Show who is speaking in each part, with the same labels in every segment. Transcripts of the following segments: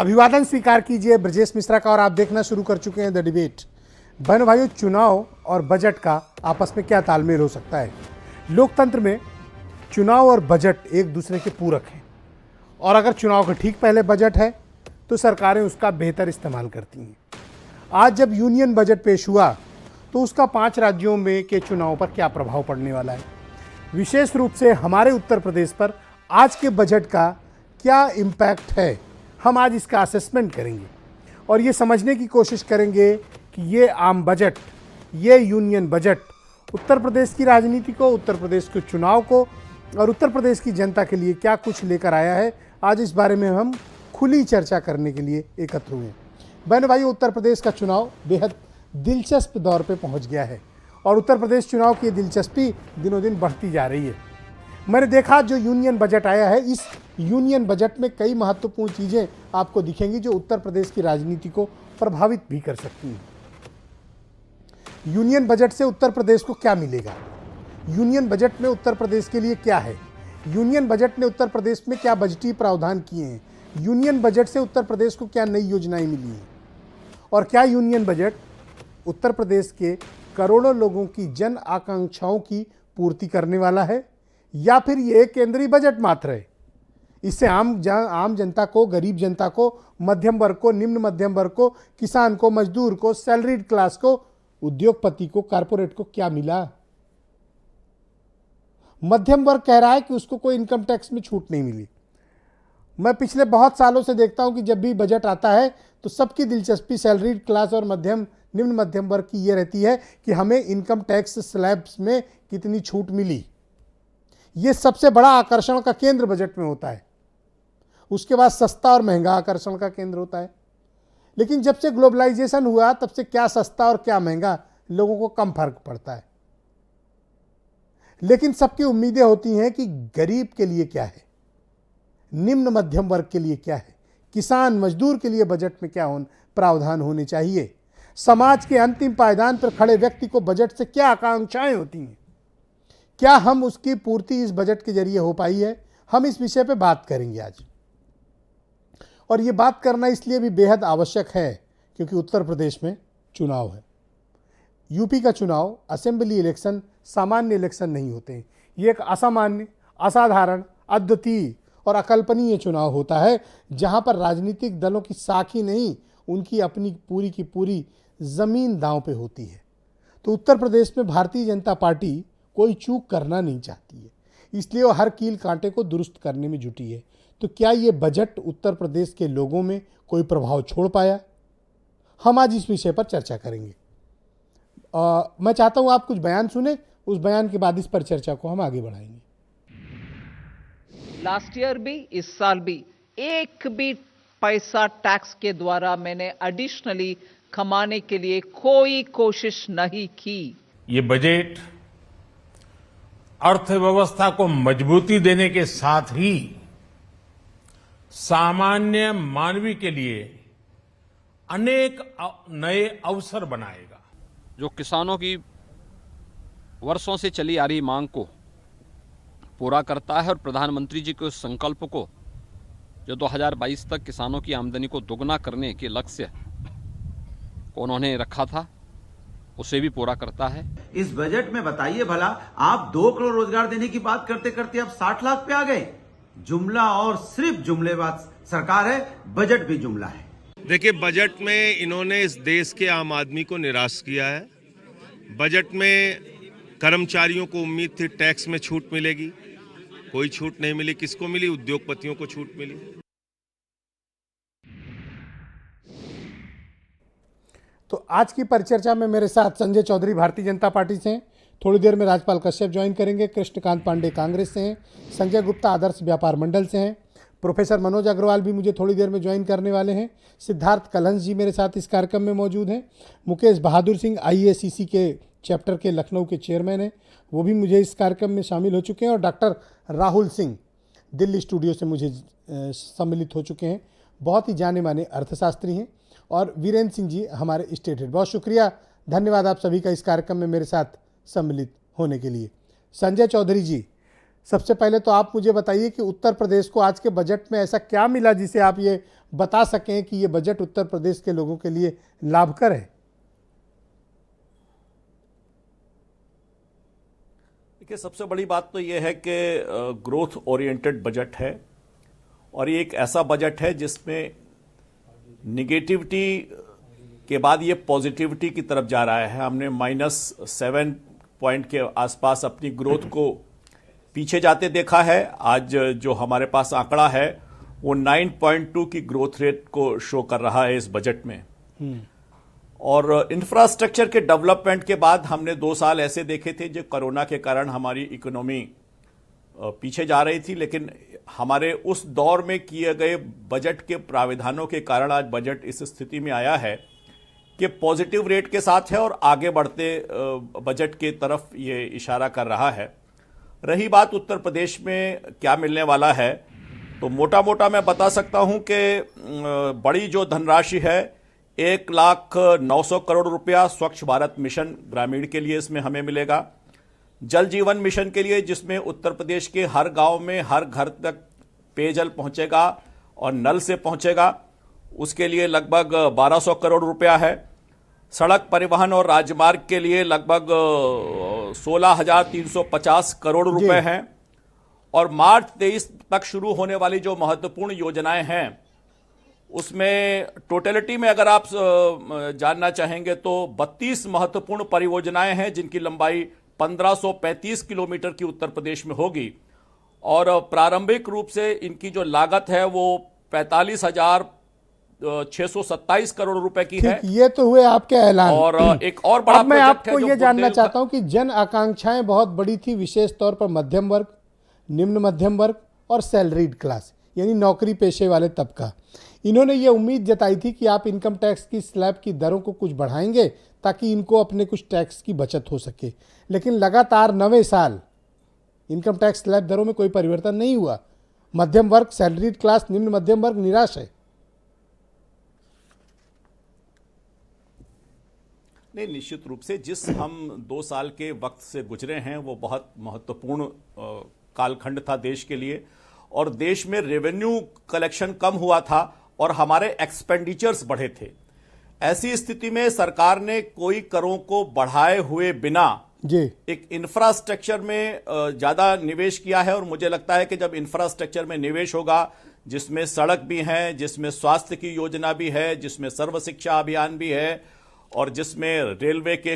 Speaker 1: अभिवादन स्वीकार कीजिए ब्रजेश मिश्रा का और आप देखना शुरू कर चुके हैं द डिबेट। बहन भाइयों, चुनाव और बजट का आपस में क्या तालमेल हो सकता है? लोकतंत्र में चुनाव और बजट एक दूसरे के पूरक हैं और अगर चुनाव के ठीक पहले बजट है तो सरकारें उसका बेहतर इस्तेमाल करती हैं। आज जब यूनियन बजट पेश हुआ तो उसका 5 राज्यों में के चुनाव पर क्या प्रभाव पड़ने वाला है, विशेष रूप से हमारे उत्तर प्रदेश पर आज के बजट का क्या इम्पैक्ट है, हम आज इसका असेसमेंट करेंगे और ये समझने की कोशिश करेंगे कि ये आम बजट, ये यूनियन बजट उत्तर प्रदेश की राजनीति को, उत्तर प्रदेश के चुनाव को और उत्तर प्रदेश की जनता के लिए क्या कुछ लेकर आया है। आज इस बारे में हम खुली चर्चा करने के लिए एकत्र हुए हैं। बहन भाई, उत्तर प्रदेश का चुनाव बेहद दिलचस्प दौर पे पहुंच गया है और उत्तर प्रदेश चुनाव की दिलचस्पी दिनों दिन बढ़ती जा रही है। मैंने देखा जो यूनियन बजट आया है, इस यूनियन बजट में कई महत्वपूर्ण चीज़ें आपको दिखेंगी जो उत्तर प्रदेश की राजनीति को प्रभावित भी कर सकती हैं। यूनियन बजट से उत्तर प्रदेश को क्या मिलेगा, यूनियन बजट में उत्तर प्रदेश के लिए क्या है, यूनियन बजट ने उत्तर प्रदेश में क्या बजटीय प्रावधान किए हैं, यूनियन बजट से उत्तर प्रदेश को क्या नई योजनाएं मिली हैं और क्या यूनियन बजट उत्तर प्रदेश के करोड़ों लोगों की जन आकांक्षाओं की पूर्ति करने वाला है या फिर ये एक केंद्रीय बजट मात्र है। इससे आम जनता को, गरीब जनता को, मध्यम वर्ग को, निम्न मध्यम वर्ग को, किसान को, मजदूर को, सैलरीड क्लास को, उद्योगपति को, कारपोरेट को क्या मिला? मध्यम वर्ग कह रहा है कि उसको कोई इनकम टैक्स में छूट नहीं मिली। मैं पिछले बहुत सालों से देखता हूं कि जब भी बजट आता है तो सबकी दिलचस्पी सैलरीड क्लास और निम्न मध्यम वर्ग की ये रहती है कि हमें इनकम टैक्स स्लैब्स में कितनी छूट मिली। ये सबसे बड़ा आकर्षण का केंद्र बजट में होता है। उसके बाद सस्ता और महंगा आकर्षण का केंद्र होता है। लेकिन जब से ग्लोबलाइजेशन हुआ तब से क्या सस्ता और क्या महंगा लोगों को कम फर्क पड़ता है। लेकिन सबकी उम्मीदें होती हैं कि गरीब के लिए क्या है, निम्न मध्यम वर्ग के लिए क्या है, किसान मजदूर के लिए बजट में क्या प्रावधान होने चाहिए, समाज के अंतिम पायदान पर खड़े व्यक्ति को बजट से क्या आकांक्षाएं होती हैं, क्या हम उसकी पूर्ति इस बजट के जरिए हो पाई है। हम इस विषय पे बात करेंगे आज और ये बात करना इसलिए भी बेहद आवश्यक है क्योंकि उत्तर प्रदेश में चुनाव है। यूपी का चुनाव असेंबली इलेक्शन सामान्य इलेक्शन नहीं होते हैं। ये एक असामान्य, असाधारण, अद्वितीय और अकल्पनीय चुनाव होता है जहां पर राजनीतिक दलों की साख ही नहीं, उनकी अपनी पूरी की पूरी जमीन दांव पे होती है। तो उत्तर प्रदेश में भारतीय जनता पार्टी कोई चूक करना नहीं चाहती है, इसलिए वो हर कील कांटे को दुरुस्त करने में जुटी है। तो क्या ये बजट उत्तर प्रदेश के लोगों में कोई प्रभाव छोड़ पाया? हम आज इस विषय पर चर्चा करेंगे। मैं चाहता हूं आप कुछ बयान सुने, उस बयान के बाद इस पर चर्चा को हम आगे बढ़ाएंगे।
Speaker 2: लास्ट ईयर भी, इस साल भी एक भी पैसा टैक्स के द्वारा मैंने एडिशनली कमाने के लिए कोई कोशिश नहीं की।
Speaker 3: ये बजट अर्थव्यवस्था को मजबूती देने के साथ ही सामान्य मानवी के लिए अनेक नए अवसर बनाएगा।
Speaker 4: जो किसानों की वर्षों से चली आ रही मांग को पूरा करता है और प्रधानमंत्री जी के उस संकल्प को जो 2022 तक किसानों की आमदनी को दुगना करने के लक्ष्य को उन्होंने रखा था, उसे भी पूरा करता है।
Speaker 5: इस बजट में बताइए भला, आप 2 करोड़ रोजगार देने की बात करते करते अब 60 लाख पे आ गए। जुमला और सिर्फ जुमलेबाज सरकार है, बजट भी जुमला है।
Speaker 6: देखिए, बजट में इन्होंने इस देश के आम आदमी को निराश किया है। बजट में कर्मचारियों को उम्मीद थी टैक्स में छूट मिलेगी, कोई छूट नहीं मिली। किसको मिली? उद्योगपतियों को छूट मिली।
Speaker 1: तो आज की परिचर्चा में मेरे साथ संजय चौधरी भारतीय जनता पार्टी से हैं, थोड़ी देर में राजपाल कश्यप ज्वाइन करेंगे, कृष्णकांत पांडे कांग्रेस से हैं, संजय गुप्ता आदर्श व्यापार मंडल से हैं, प्रोफेसर मनोज अग्रवाल भी मुझे थोड़ी देर में ज्वाइन करने वाले हैं, सिद्धार्थ कलहंस जी मेरे साथ इस कार्यक्रम में मौजूद हैं, मुकेश बहादुर सिंह IACC के चैप्टर के लखनऊ के चेयरमैन हैं, वो भी मुझे इस कार्यक्रम में शामिल हो चुके हैं और डॉक्टर राहुल सिंह दिल्ली स्टूडियो से मुझे सम्मिलित हो चुके हैं, बहुत ही जाने माने अर्थशास्त्री हैं, और वीरेंद्र सिंह जी हमारे स्टेट हेड। बहुत शुक्रिया, धन्यवाद आप सभी का इस कार्यक्रम में मेरे साथ सम्मिलित होने के लिए। संजय चौधरी जी, सबसे पहले तो आप मुझे बताइए कि उत्तर प्रदेश को आज के बजट में ऐसा क्या मिला जिसे आप ये बता सकें कि ये बजट उत्तर प्रदेश के लोगों के लिए लाभकर है।
Speaker 7: देखिए, सबसे बड़ी बात तो ये है कि ग्रोथ ओरिएंटेड बजट है और ये एक ऐसा बजट है जिसमें निगेटिविटी के बाद ये पॉजिटिविटी की तरफ जा रहा है। हमने -7 पॉइंट के आसपास अपनी ग्रोथ को पीछे जाते देखा है। आज जो हमारे पास आंकड़ा है वो 9.2 की ग्रोथ रेट को शो कर रहा है इस बजट में। और इंफ्रास्ट्रक्चर के डेवलपमेंट के बाद हमने 2 साल ऐसे देखे थे जो कोरोना के कारण हमारी इकोनॉमी पीछे जा रही थी, लेकिन हमारे उस दौर में किए गए बजट के प्राविधानों के कारण आज बजट इस स्थिति में आया है कि पॉजिटिव रेट के साथ है और आगे बढ़ते बजट के तरफ ये इशारा कर रहा है। रही बात उत्तर प्रदेश में क्या मिलने वाला है, तो मोटा मोटा मैं बता सकता हूं कि बड़ी जो धनराशि है 1,09,00,000 करोड़ रुपया स्वच्छ भारत मिशन ग्रामीण के लिए इसमें हमें मिलेगा। जल जीवन मिशन के लिए, जिसमें उत्तर प्रदेश के हर गांव में हर घर तक पेयजल पहुंचेगा और नल से पहुंचेगा, उसके लिए लगभग 1,200 करोड़ रुपया है। सड़क परिवहन और राजमार्ग के लिए लगभग 16,350 करोड़ रुपए हैं। और मार्च 23 तक शुरू होने वाली जो महत्वपूर्ण योजनाएं हैं उसमें टोटलिटी में अगर आप जानना चाहेंगे तो 32 महत्वपूर्ण परियोजनाएं हैं जिनकी लंबाई 1535 किलोमीटर की उत्तर प्रदेश में होगी। और प्रारंभिक रूप से इनकी जो लागत है वो 45,627 करोड़ रुपए की है।
Speaker 1: ये तो हुए आपके ऐलान।
Speaker 7: और एक और बड़ा
Speaker 1: अब मैं आपको ये जानना
Speaker 7: बुंदेलखंड
Speaker 1: चाहता हूं कि जन आकांक्षाएं बहुत बड़ी थी, विशेष तौर पर मध्यम वर्ग, निम्न मध्यम वर्ग और सैलरीड क्लास यानी नौकरी पेशे वाले तबका। इन्होंने ये उम्मीद जताई थी कि आप इनकम टैक्स की स्लैब की दरों को कुछ बढ़ाएंगे ताकि इनको अपने कुछ टैक्स की बचत हो सके, लेकिन लगातार 9वें साल इनकम टैक्स स्लैब दरों में कोई परिवर्तन नहीं हुआ। मध्यम वर्ग, सैलरीड क्लास, निम्न मध्यम वर्ग निराश है।
Speaker 7: नहीं, निश्चित रूप से जिस हम 2 साल के वक्त से गुजरे हैं वो बहुत महत्वपूर्ण कालखंड था देश के लिए। और देश में रेवेन्यू कलेक्शन कम हुआ था और हमारे एक्सपेंडिचर्स बढ़े थे। ऐसी स्थिति में सरकार ने कोई करों को बढ़ाए हुए बिना
Speaker 1: जी
Speaker 7: एक इंफ्रास्ट्रक्चर में ज्यादा निवेश किया है। और मुझे लगता है कि जब इंफ्रास्ट्रक्चर में निवेश होगा, जिसमें सड़क भी है, जिसमें स्वास्थ्य की योजना भी है, जिसमें सर्व शिक्षा अभियान भी है और जिसमें रेलवे के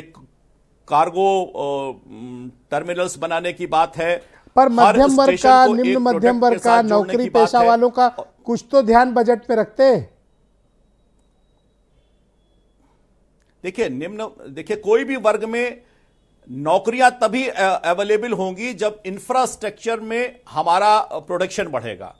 Speaker 7: कार्गो टर्मिनल्स बनाने की बात है,
Speaker 1: पर मध्यम वर्ग का, निम्न मध्यम वर्ग का, नौकरी पेशा वालों का कुछ तो ध्यान बजट पे रखते हैं।
Speaker 7: देखिए कोई भी वर्ग में नौकरियां तभी अवेलेबल होंगी जब इंफ्रास्ट्रक्चर में हमारा प्रोडक्शन बढ़ेगा।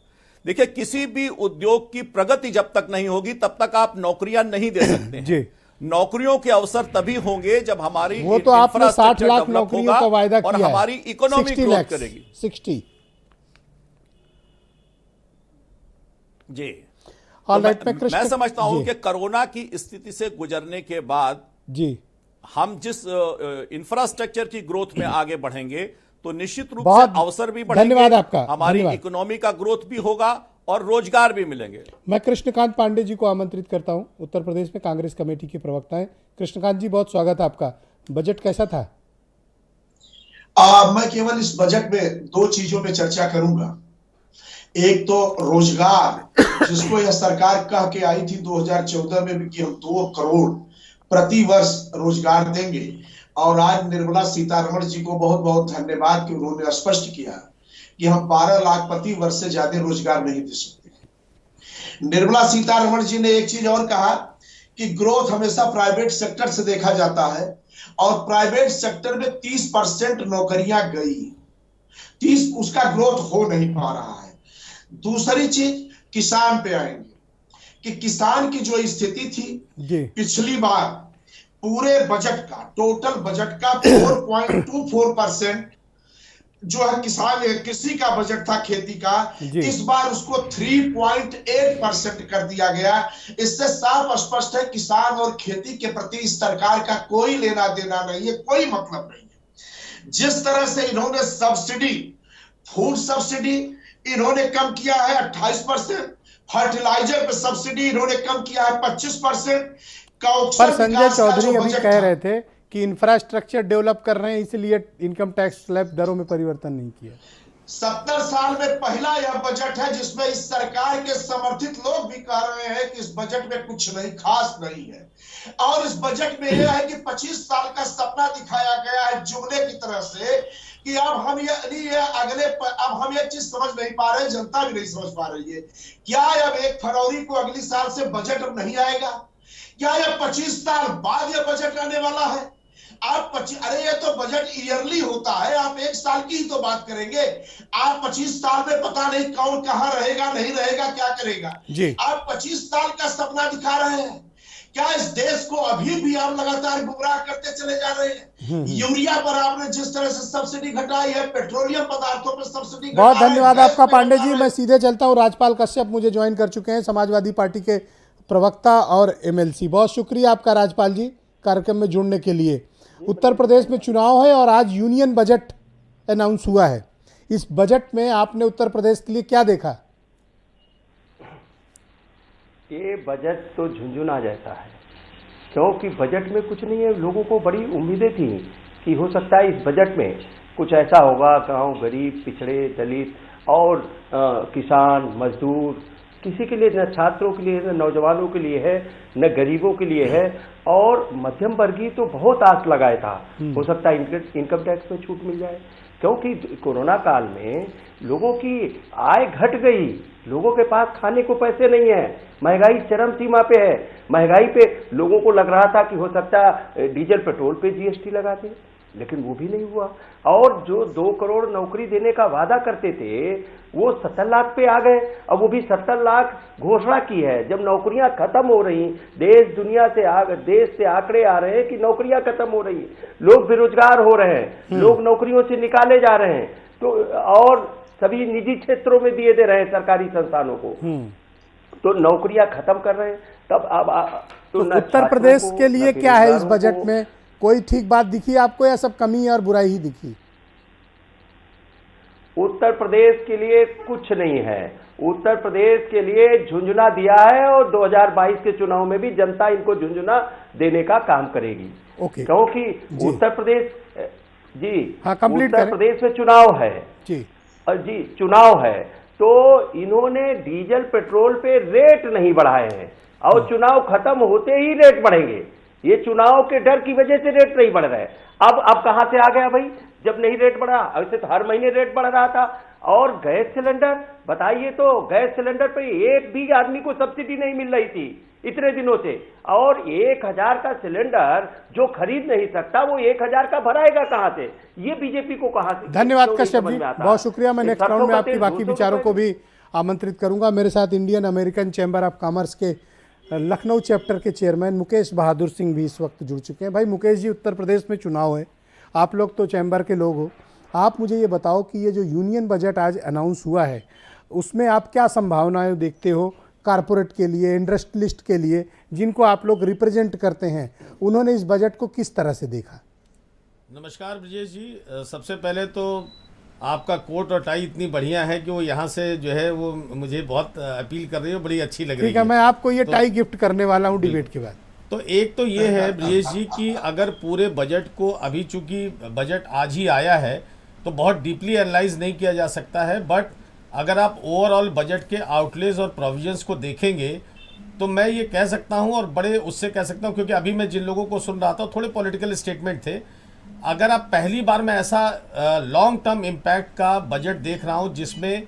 Speaker 7: देखिए, किसी भी उद्योग की प्रगति जब तक नहीं होगी तब तक आप नौकरियां नहीं दे सकते हैं। नौकरियों के अवसर तभी होंगे जब हमारी
Speaker 1: वो तो आपने 60 लाख नौकरियों का वायदा किया
Speaker 7: और हमारी इकोनॉमी ग्रोथ करेगी।
Speaker 1: 60
Speaker 7: जी।
Speaker 1: तो
Speaker 7: मैं समझता हूं कि कोरोना की स्थिति से गुजरने के बाद
Speaker 1: जी
Speaker 7: हम जिस इंफ्रास्ट्रक्चर की ग्रोथ में आगे बढ़ेंगे तो निश्चित रूप से अवसर भी बढ़ेंगे,
Speaker 1: धन्यवाद आपका,
Speaker 7: हमारी इकोनॉमी का ग्रोथ भी होगा और रोजगार भी मिलेंगे।
Speaker 1: मैं कृष्णकांत पांडे जी को आमंत्रित करता हूं, उत्तर प्रदेश में कांग्रेस कमेटी के प्रवक्ता हैं। कृष्णकांत जी, बहुत स्वागत है आपका। बजट कैसा था?
Speaker 8: मैं केवल इस बजट में 2 चीजों पे चर्चा करूंगा। एक तो रोजगार, जिसको यह सरकार कह के आई थी 2014 में भी कि हम 2 करोड़ प्रति वर्ष रोजगार देंगे। और आज निर्मला सीतारमण जी को बहुत बहुत धन्यवाद कि उन्होंने स्पष्ट किया कि हम 12 लाख प्रति वर्ष से ज्यादा रोजगार नहीं दे सकते। निर्मला सीतारमण जी ने एक चीज और कहा कि ग्रोथ हमेशा प्राइवेट सेक्टर से देखा जाता है और प्राइवेट सेक्टर में 30% नौकरियां गई, 30 उसका ग्रोथ हो नहीं पा रहा है। दूसरी चीज किसान पे आएंगे कि किसान की जो स्थिति थी पिछली बार पूरे बजट का, टोटल बजट का 4.24% जो है किसान कृषि का बजट था खेती का, इस बार उसको 3.8% कर दिया गया। इससे साफ स्पष्ट है किसान और खेती के प्रति सरकार का कोई लेना देना नहीं है, कोई मतलब नहीं है। जिस तरह से इन्होंने सब्सिडी फूड सब्सिडी इन्होंने कम किया है 28%, फर्टिलाइजर पे सब्सिडी इन्होंने कम किया है 25%।
Speaker 1: पर संजय चौधरी अभी कह रहे थे कि इंफ्रास्ट्रक्चर डेवलप कर रहे हैं इसलिए इनकम टैक्स स्लैब दरों में परिवर्तन नहीं किया।
Speaker 8: 70 साल में पहला यह बजट है जिसमें इस सरकार के समर्थित लोग भी कह रहे हैं कि इस बजट में कुछ नहीं खास नहीं है। और इस बजट में यह है कि 25 साल का सपना दिखाया गया है जुमले की तरह से कि अब हम अब हम एक चीज समझ नहीं पा रहे, जनता भी नहीं समझ पा रही है, क्या अब 1 फरवरी को अगली साल से बजट अब नहीं आएगा? क्या यह 25 साल बाद यह बजट आने वाला है? अरे ये तो बजट ईयरली होता है, आप 1 साल की ही तो बात करेंगे। आप 25 साल में पता नहीं कौन कहां रहेगा, नहीं रहेगा, क्या करेगा
Speaker 1: जी।
Speaker 8: आप 25 साल का सपना दिखा रहे हैं। क्या इस देश को अभी भी आप लगातार गुमराह करते चले जा रहे हैं? यूरिया पर आपने जिस तरह से सब्सिडी घटाई है, पेट्रोलियम पदार्थों पर सब्सिडी घटाई है।
Speaker 1: बहुत धन्यवाद आपका पांडे जी। मैं सीधे चलता हूं, राजपाल कश्यप मुझे ज्वाइन कर चुके हैं, समाजवादी पार्टी के प्रवक्ता और एमएलसी। बहुत शुक्रिया आपका राजपाल जी कार्यक्रम में जुड़ने के लिए। उत्तर प्रदेश में चुनाव है और आज यूनियन बजट अनाउंस हुआ है। इस बजट में आपने उत्तर प्रदेश के लिए क्या देखा?
Speaker 9: ये बजट तो झुंझुना जैसा है, क्योंकि बजट में कुछ नहीं है। लोगों को बड़ी उम्मीदें थी कि हो सकता है इस बजट में कुछ ऐसा होगा, गांव गरीब, पिछड़े, दलित और किसान, मजदूर, किसी के लिए, न छात्रों के लिए, न नौजवानों के लिए है, न गरीबों के लिए है। और मध्यम वर्गीय तो बहुत आस लगाया था, हो सकता है इनकम टैक्स में छूट मिल जाए, क्योंकि कोरोना काल में लोगों की आय घट गई, लोगों के पास खाने को पैसे नहीं है, महंगाई चरम सीमा पे है। महंगाई पे लोगों को लग रहा था कि हो सकता है डीजल पेट्रोल पे जीएसटी लगा दें, लेकिन वो भी नहीं हुआ। और जो 2 करोड़ नौकरी देने का वादा करते थे वो 70 लाख पे आ गए। अब वो भी 70 लाख घोषणा की है, जब नौकरियां खत्म हो रही, देश से आंकड़े आ रहे हैं कि नौकरियां खत्म हो रही, लोग बेरोजगार हो रहे हैं, लोग नौकरियों से निकाले जा रहे हैं, तो और सभी निजी क्षेत्रों में दिए दे रहे हैं सरकारी संस्थानों को, तो नौकरियां खत्म कर रहे हैं। तब अब
Speaker 1: तो उत्तर प्रदेश के लिए क्या है इस बजट में? कोई ठीक बात दिखी आपको या सब कमी और बुराई ही दिखी?
Speaker 9: उत्तर प्रदेश के लिए कुछ नहीं है। उत्तर प्रदेश के लिए झुंझुना दिया है और 2022 के चुनाव में भी जनता इनको झुंझुना देने का काम करेगी। क्योंकि उत्तर प्रदेश उत्तर प्रदेश में चुनाव है जी, चुनाव है, तो इन्होंने डीजल पेट्रोल पे रेट नहीं बढ़ाए हैं और चुनाव खत्म होते ही रेट बढ़ेंगे। ये चुनाव के डर की वजह से रेट नहीं बढ़ रहे। अब कहां से आ गया भाई, जब नहीं रेट बढ़ा? ऐसे तो हर महीने रेट बढ़ रहा था। और गैस सिलेंडर बताइए, तो गैस सिलेंडर पे एक भी आदमी को सब्सिडी नहीं मिल रही थी इतने दिनों से, और 1000 का सिलेंडर जो खरीद नहीं सकता वो 1000 का भराएगा कहां से? ये बीजेपी को कहां से?
Speaker 1: धन्यवाद कश्यप जी, बहुत शुक्रिया। मैं नेक्स्ट राउंड में आपकी बाकी विचारों को भी आमंत्रित करूंगा। मेरे साथ Indian American chamber of commerce के लखनऊ चैप्टर के चेयरमैन मुकेश बहादुर सिंह भी इस वक्त जुड़ चुके हैं। भाई मुकेश जी, उत्तर प्रदेश में चुनाव है, आप लोग तो चैम्बर के लोग हो, आप मुझे ये बताओ कि ये जो यूनियन बजट आज अनाउंस हुआ है उसमें आप क्या संभावनाएं देखते हो कारपोरेट के लिए, इंडस्ट्रियलिस्ट के लिए, जिनको आप लोग रिप्रेजेंट करते हैं, उन्होंने इस बजट को किस तरह से देखा?
Speaker 3: नमस्कार ब्रजेश जी, सबसे पहले तो आपका कोट और टाई इतनी बढ़िया है कि वो यहाँ से जो है वो मुझे बहुत अपील कर रही है, बड़ी अच्छी लग रही है।
Speaker 1: ठीक है, मैं आपको ये टाई गिफ्ट करने वाला हूँ डिबेट के बाद।
Speaker 3: तो एक तो ये है ब्रजेश जी कि अगर पूरे बजट को, अभी चूंकि बजट आज ही आया है तो बहुत डीपली एनालाइज नहीं किया जा सकता है, बट अगर आप ओवरऑल बजट के आउटलेज और प्रोविजंस को देखेंगे तो मैं ये कह सकता हूँ, और बड़े उससे कह सकता हूँ क्योंकि अभी मैं जिन लोगों को सुन रहा था थोड़े पॉलिटिकल स्टेटमेंट थे, अगर आप पहली बार मैं ऐसा लॉन्ग टर्म इम्पैक्ट का बजट देख रहा हूँ जिसमें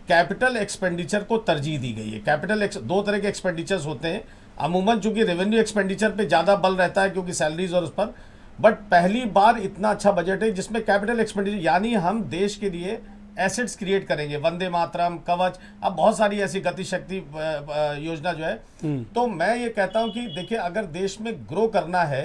Speaker 3: कैपिटल एक्सपेंडिचर को तरजीह दी गई है। कैपिटल 2 तरह के एक्सपेंडिचर्स होते हैं, अमूमन चूंकि रेवेन्यू एक्सपेंडिचर पे ज़्यादा बल रहता है क्योंकि सैलरीज और उस पर, बट पहली बार इतना अच्छा बजट है जिसमें कैपिटल एक्सपेंडिचर, यानी हम देश के लिए एसेट्स क्रिएट करेंगे, वंदे मातरम, कवच, अब बहुत सारी ऐसी गति शक्ति योजना जो है। तो मैं ये कहता हूँ कि देखिए, अगर देश में ग्रो करना है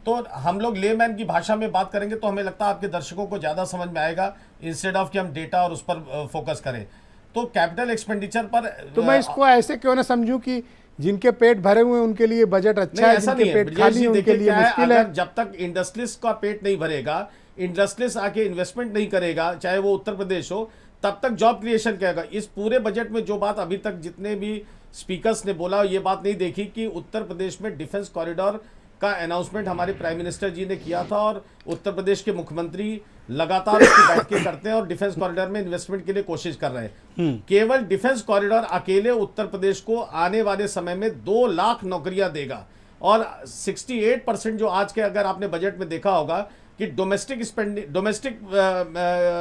Speaker 3: तो हम लोग लेमैन की भाषा में बात करेंगे तो हमें लगता है आपके दर्शकों को ज़्यादा समझ में आएगा, इंस्टेड ऑफ कि हम डेटा और उस पर फोकस करें। तो कैपिटल एक्सपेंडिचर पर
Speaker 1: तो मैं इसको ऐसे क्यों ना समझूं कि जिनके पेट भरे हुए हैं उनके लिए बजट अच्छा
Speaker 3: नहीं,
Speaker 1: है,
Speaker 3: ऐसा
Speaker 1: जिनके
Speaker 3: नहीं है
Speaker 1: पेट
Speaker 3: ब्रजेश
Speaker 1: खाली
Speaker 3: जी,
Speaker 1: है उनके
Speaker 3: देखिए
Speaker 1: लिए
Speaker 3: क्या है,
Speaker 1: मुश्किल है।
Speaker 3: अगर जब तक इंडस्ट्रियलिस्ट का पेट नहीं भरेगा, इंडस्ट्रियलिस्ट आके इन्वेस्टमेंट नहीं करेगा, चाहे वो उत्तर प्रदेश हो, तब तक जॉब क्रिएशन क्या होगा। इस पूरे बजट में जो बात अभी तक जितने भी स्पीकर्स ने बोला, ये बात नहीं देखी कि उत्तर प्रदेश में डिफेंस कॉरिडोर का अनाउंसमेंट हमारे प्राइम मिनिस्टर जी ने किया था और उत्तर प्रदेश के मुख्यमंत्री लगातार उसकी बैठकें करते हैं और डिफेंस कॉरिडोर में इन्वेस्टमेंट के लिए कोशिश कर रहे हैं। केवल डिफेंस कॉरिडोर अकेले उत्तर प्रदेश को आने वाले समय में 2 लाख नौकरियां देगा और 68% जो आज के, अगर आपने बजट में देखा होगा कि डोमेस्टिक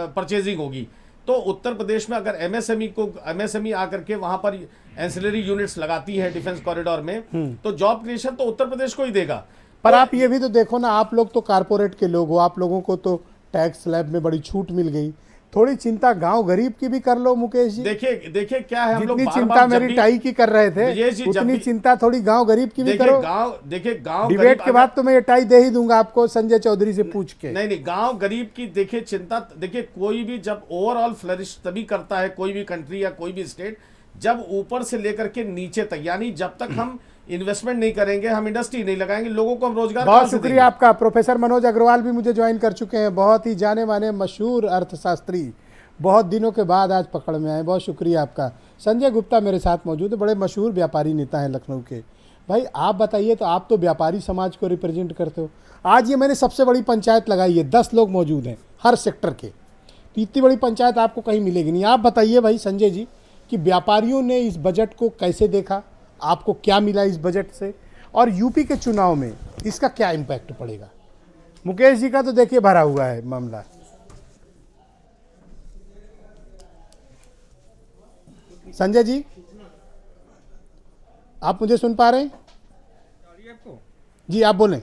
Speaker 3: परचेजिंग होगी, तो उत्तर प्रदेश में अगर एमएसएमई आकर के वहां पर एंसिलरी यूनिट्स लगाती है डिफेंस कॉरिडोर में, तो जॉब क्रिएशन तो उत्तर प्रदेश को ही देगा।
Speaker 1: पर आप ये भी तो देखो ना, आप लोग तो कारपोरेट के लोग हो, आप लोगों को तो टैक्स स्लैब में बड़ी छूट मिल गई, थोड़ी चिंता गांव गरीब की भी कर लो मुकेश जी।
Speaker 3: देखिए क्या है, हम लोग
Speaker 1: जितनी चिंता मेरी टाई की कर रहे थे, उतनी चिंता थोड़ी गांव गरीब की भी करो।
Speaker 3: गांव
Speaker 1: डिबेट के बाद तो मैं ये टाई दे ही दूंगा आपको संजय चौधरी से पूछ के।
Speaker 3: नहीं, गांव गरीब की देखिए चिंता, देखिए कोई भी जब ओवरऑल फ्लरिश तभी करता है कोई भी कंट्री या कोई भी स्टेट, जब ऊपर से लेकर के नीचे तक, यानी जब तक हम इन्वेस्टमेंट नहीं करेंगे, हम इंडस्ट्री नहीं लगाएंगे, लोगों को हम रोजगार।
Speaker 1: बहुत शुक्रिया आपका। प्रोफेसर मनोज अग्रवाल भी मुझे ज्वाइन कर चुके हैं, बहुत ही जाने माने मशहूर अर्थशास्त्री, बहुत दिनों के बाद आज पकड़ में आए, बहुत शुक्रिया आपका। संजय गुप्ता मेरे साथ मौजूद है, बड़े मशहूर व्यापारी नेता हैं लखनऊ के। भाई आप बताइए, तो आप तो व्यापारी समाज को रिप्रेजेंट करते हो, आज ये मैंने सबसे बड़ी पंचायत लगाई है, 10 लोग मौजूद हैं हर सेक्टर के, तो इतनी बड़ी पंचायत आपको कहीं मिलेगी नहीं। आप बताइए भाई संजय जी कि व्यापारियों ने इस बजट को कैसे देखा, आपको क्या मिला इस बजट से, और यूपी के चुनाव में इसका क्या इम्पैक्ट पड़ेगा। मुकेश जी का तो देखिए भरा हुआ है मामला। संजय जी आप मुझे सुन पा रहे हैं? जी आप बोलें।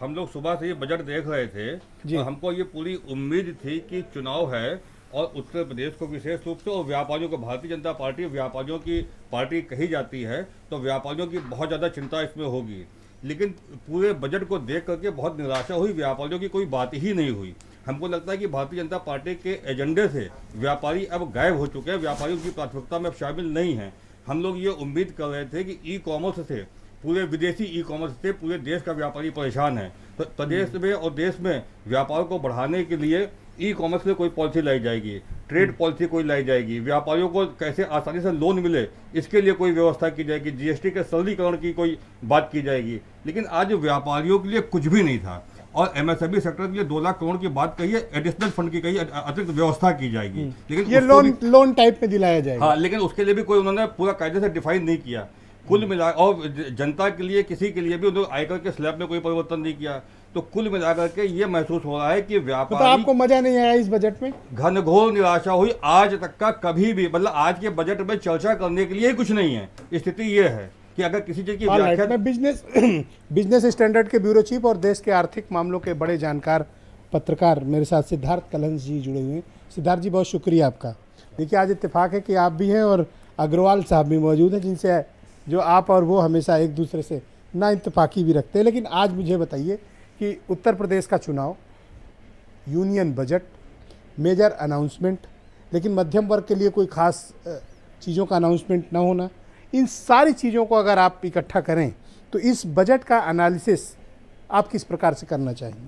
Speaker 10: हम लोग सुबह से ये बजट देख रहे थे
Speaker 1: जी।
Speaker 10: और हमको ये पूरी उम्मीद थी कि चुनाव है और उत्तर प्रदेश को विशेष रूप से, और व्यापारियों को, भारतीय जनता पार्टी व्यापारियों की पार्टी कही जाती है, तो व्यापारियों की बहुत ज़्यादा चिंता इसमें होगी। लेकिन पूरे बजट को देख करके बहुत निराशा हुई, व्यापारियों की कोई बात ही नहीं हुई। हमको लगता है कि भारतीय जनता पार्टी के एजेंडे से व्यापारी अब गायब हो चुके हैं, व्यापारियों की प्राथमिकता में अब शामिल नहीं हैं। हम लोग ये उम्मीद कर रहे थे कि ई कॉमर्स से, पूरे विदेशी ई कॉमर्स से पूरे देश का व्यापारी परेशान है, तो प्रदेश में और देश में व्यापार को बढ़ाने के लिए ई कॉमर्स के लिए कोई पॉलिसी लाई जाएगी, ट्रेड पॉलिसी कोई लाई जाएगी, व्यापारियों को कैसे आसानी से लोन मिले इसके लिए कोई व्यवस्था की जाएगी, जीएसटी के सरलीकरण की कोई बात की जाएगी। लेकिन आज व्यापारियों के लिए कुछ भी नहीं था, और एमएसएमई सेक्टर के लिए 2 लाख करोड़ की बात कही है, एडिशनल फंड की कही, अतिरिक्त व्यवस्था की जाएगी, लेकिन
Speaker 1: ये लोन टाइप में दिलाया जाएगा।
Speaker 10: हाँ, लेकिन उसके लिए भी कोई उन्होंने पूरा कायदे से डिफाइन नहीं किया। कुल मिला, और जनता के लिए, किसी के लिए भी उन्होंने आयकर के स्लैब में कोई परिवर्तन नहीं किया। तो कुल मिलाकर के ये महसूस हो रहा है कि व्यापारी,
Speaker 1: तो आपको मजा नहीं आया इस बजट में?
Speaker 10: घनघोर निराशा हुई। आज तक का कभी भी, मतलब आज के बजट में चर्चा करने के लिए ही कुछ नहीं है। स्थिति ये है कि अगर किसी चीज की व्याख्या,
Speaker 1: मैं बिजनेस स्टैंडर्ड के ब्यूरो चीफ और देश के आर्थिक मामलों के बड़े जानकार पत्रकार मेरे साथ सिद्धार्थ कलंस जी जुड़े हुए हैं। सिद्धार्थ जी बहुत शुक्रिया आपका। देखिए आज इत्तेफाक है कि आप भी हैं और अग्रवाल साहब भी मौजूद हैं, जिनसे जो आप और वो हमेशा एक दूसरे से ना इत्तेफाकी भी रखते हैं। लेकिन आज मुझे बताइए कि उत्तर प्रदेश का चुनाव, यूनियन बजट, मेजर अनाउंसमेंट, लेकिन मध्यम वर्ग के लिए कोई खास चीज़ों का अनाउंसमेंट ना होना, इन सारी चीज़ों को अगर आप इकट्ठा करें तो इस बजट का एनालिसिस आप किस प्रकार से करना चाहेंगे?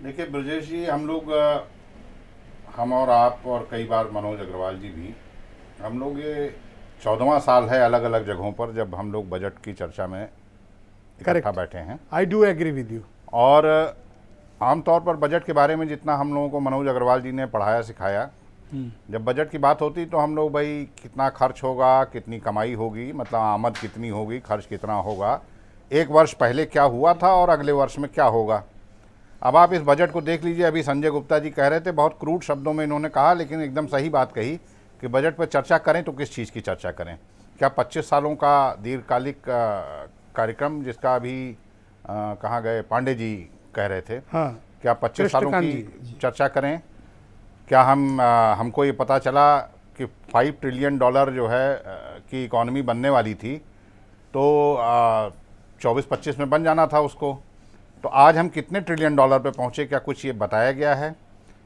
Speaker 11: देखिए ब्रजेश जी, हम और आप और कई बार मनोज अग्रवाल जी भी, हम लोग ये 14वां साल है अलग अलग जगहों पर जब हम लोग बजट की चर्चा में इकट्ठा बैठे हैं।
Speaker 1: I do agree with you.
Speaker 11: और आमतौर पर बजट के बारे में जितना हम लोगों को मनोज अग्रवाल जी ने पढ़ाया सिखाया, जब बजट की बात होती तो हम लोग भाई कितना खर्च होगा, कितनी कमाई होगी, मतलब आमद कितनी होगी, खर्च कितना होगा, एक वर्ष पहले क्या हुआ था और अगले वर्ष में क्या होगा। अब आप इस बजट को देख लीजिए। अभी संजय गुप्ता जी कह रहे थे, बहुत क्रूड शब्दों में इन्होंने कहा, लेकिन एकदम सही बात कही कि बजट पर चर्चा करें तो किस चीज़ की चर्चा करें। क्या 25 सालों का दीर्घकालिक कार्यक्रम, जिसका अभी कहाँ गए पांडे जी कह रहे थे,
Speaker 1: हाँ,
Speaker 11: क्या 25 सालों की चर्चा करें? क्या हमको ये पता चला कि $5 ट्रिलियन जो है की इकॉनमी बनने वाली थी, तो 24-25 में बन जाना था उसको, तो आज हम कितने ट्रिलियन डॉलर पे पहुँचे? क्या कुछ ये बताया गया है?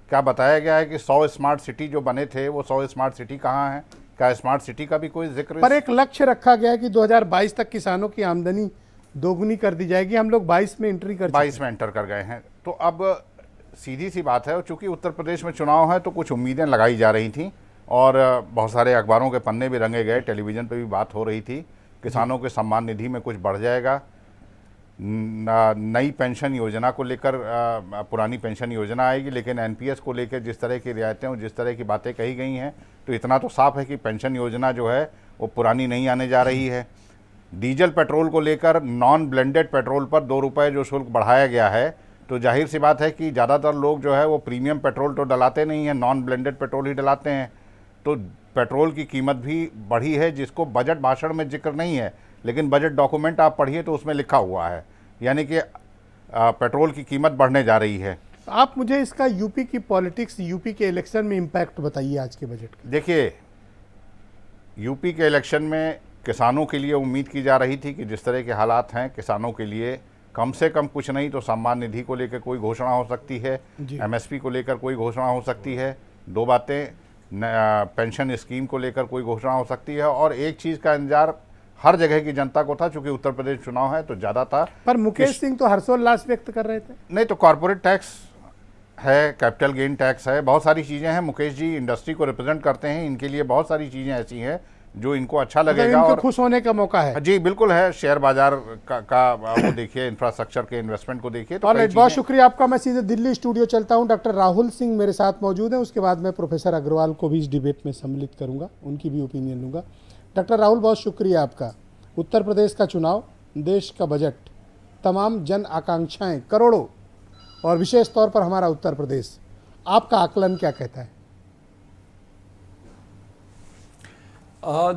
Speaker 11: क्या बताया गया है कि 100 स्मार्ट सिटी जो बने थे वो 100 स्मार्ट सिटी कहाँ हैं? क्या स्मार्ट सिटी का भी कोई जिक्र?
Speaker 1: पर एक लक्ष्य रखा गया है कि 2022 तक किसानों की आमदनी दोगुनी कर दी जाएगी। हम लोग 22 में एंट्री कर
Speaker 11: 22 में एंटर कर गए हैं। तो अब सीधी सी बात है, और चूंकि उत्तर प्रदेश में चुनाव है तो कुछ उम्मीदें लगाई जा रही थी और बहुत सारे अखबारों के पन्ने भी रंगे गए, टेलीविज़न पे भी बात हो रही थी, किसानों के सम्मान निधि में कुछ बढ़ जाएगा, नई पेंशन योजना को लेकर पुरानी पेंशन योजना आएगी, लेकिन एनपीएस को लेकर जिस तरह की रियायतें और जिस तरह की बातें कही गई हैं, तो इतना तो साफ है कि पेंशन योजना जो है वो पुरानी नहीं आने जा रही है। डीजल पेट्रोल को लेकर नॉन ब्लेंडेड पेट्रोल पर 2 रुपये जो शुल्क बढ़ाया गया है, तो जाहिर सी बात है कि ज़्यादातर लोग जो है वो प्रीमियम पेट्रोल तो डलाते नहीं हैं, नॉन ब्लेंडेड पेट्रोल ही डलाते हैं। तो पेट्रोल की कीमत भी बढ़ी है, जिसको बजट भाषण में जिक्र नहीं है, लेकिन बजट डॉक्यूमेंट आप पढ़िए तो उसमें लिखा हुआ है, यानी कि पेट्रोल की कीमत बढ़ने जा रही है।
Speaker 1: आप मुझे इसका यूपी की पॉलिटिक्स, यूपी के इलेक्शन में इम्पैक्ट बताइए आज के बजट का।
Speaker 11: देखिए, यूपी के इलेक्शन में किसानों के लिए उम्मीद की जा रही थी कि जिस तरह के हालात हैं, किसानों के लिए कम से कम कुछ नहीं तो सम्मान निधि को लेकर कोई घोषणा हो सकती है, एमएसपी को लेकर कोई घोषणा हो सकती है, 2 बातें, पेंशन स्कीम को लेकर कोई घोषणा हो सकती है, और एक चीज़ का इंतजार हर जगह की जनता को था, चूंकि उत्तर प्रदेश चुनाव है तो ज़्यादा था।
Speaker 1: पर मुकेश सिंह तो हर्षोल्लास व्यक्त कर रहे थे।
Speaker 11: नहीं तो कॉर्पोरेट टैक्स है, कैपिटल गेन टैक्स है, बहुत सारी चीज़ें हैं। मुकेश जी इंडस्ट्री को रिप्रेजेंट करते हैं, इनके लिए बहुत सारी चीज़ें ऐसी हैं जो इनको अच्छा लगेगा
Speaker 1: और खुश होने का मौका है।
Speaker 11: जी बिल्कुल है। शेयर बाजार का वो देखिए, इंफ्रास्ट्रक्चर के इन्वेस्टमेंट को देखिए। तो
Speaker 1: बहुत शुक्रिया आपका। मैं सीधे दिल्ली स्टूडियो चलता हूं। डॉक्टर राहुल सिंह मेरे साथ मौजूद हैं, उसके बाद मैं प्रोफेसर अग्रवाल को भी इस डिबेट में सम्मिलित करूंगा, उनकी भी ओपिनियन लूंगा। डॉक्टर राहुल, बहुत शुक्रिया आपका। उत्तर प्रदेश का चुनाव, देश का बजट, तमाम जन आकांक्षाएं करोड़ों, और विशेष तौर पर हमारा उत्तर प्रदेश, आपका आकलन क्या कहता है?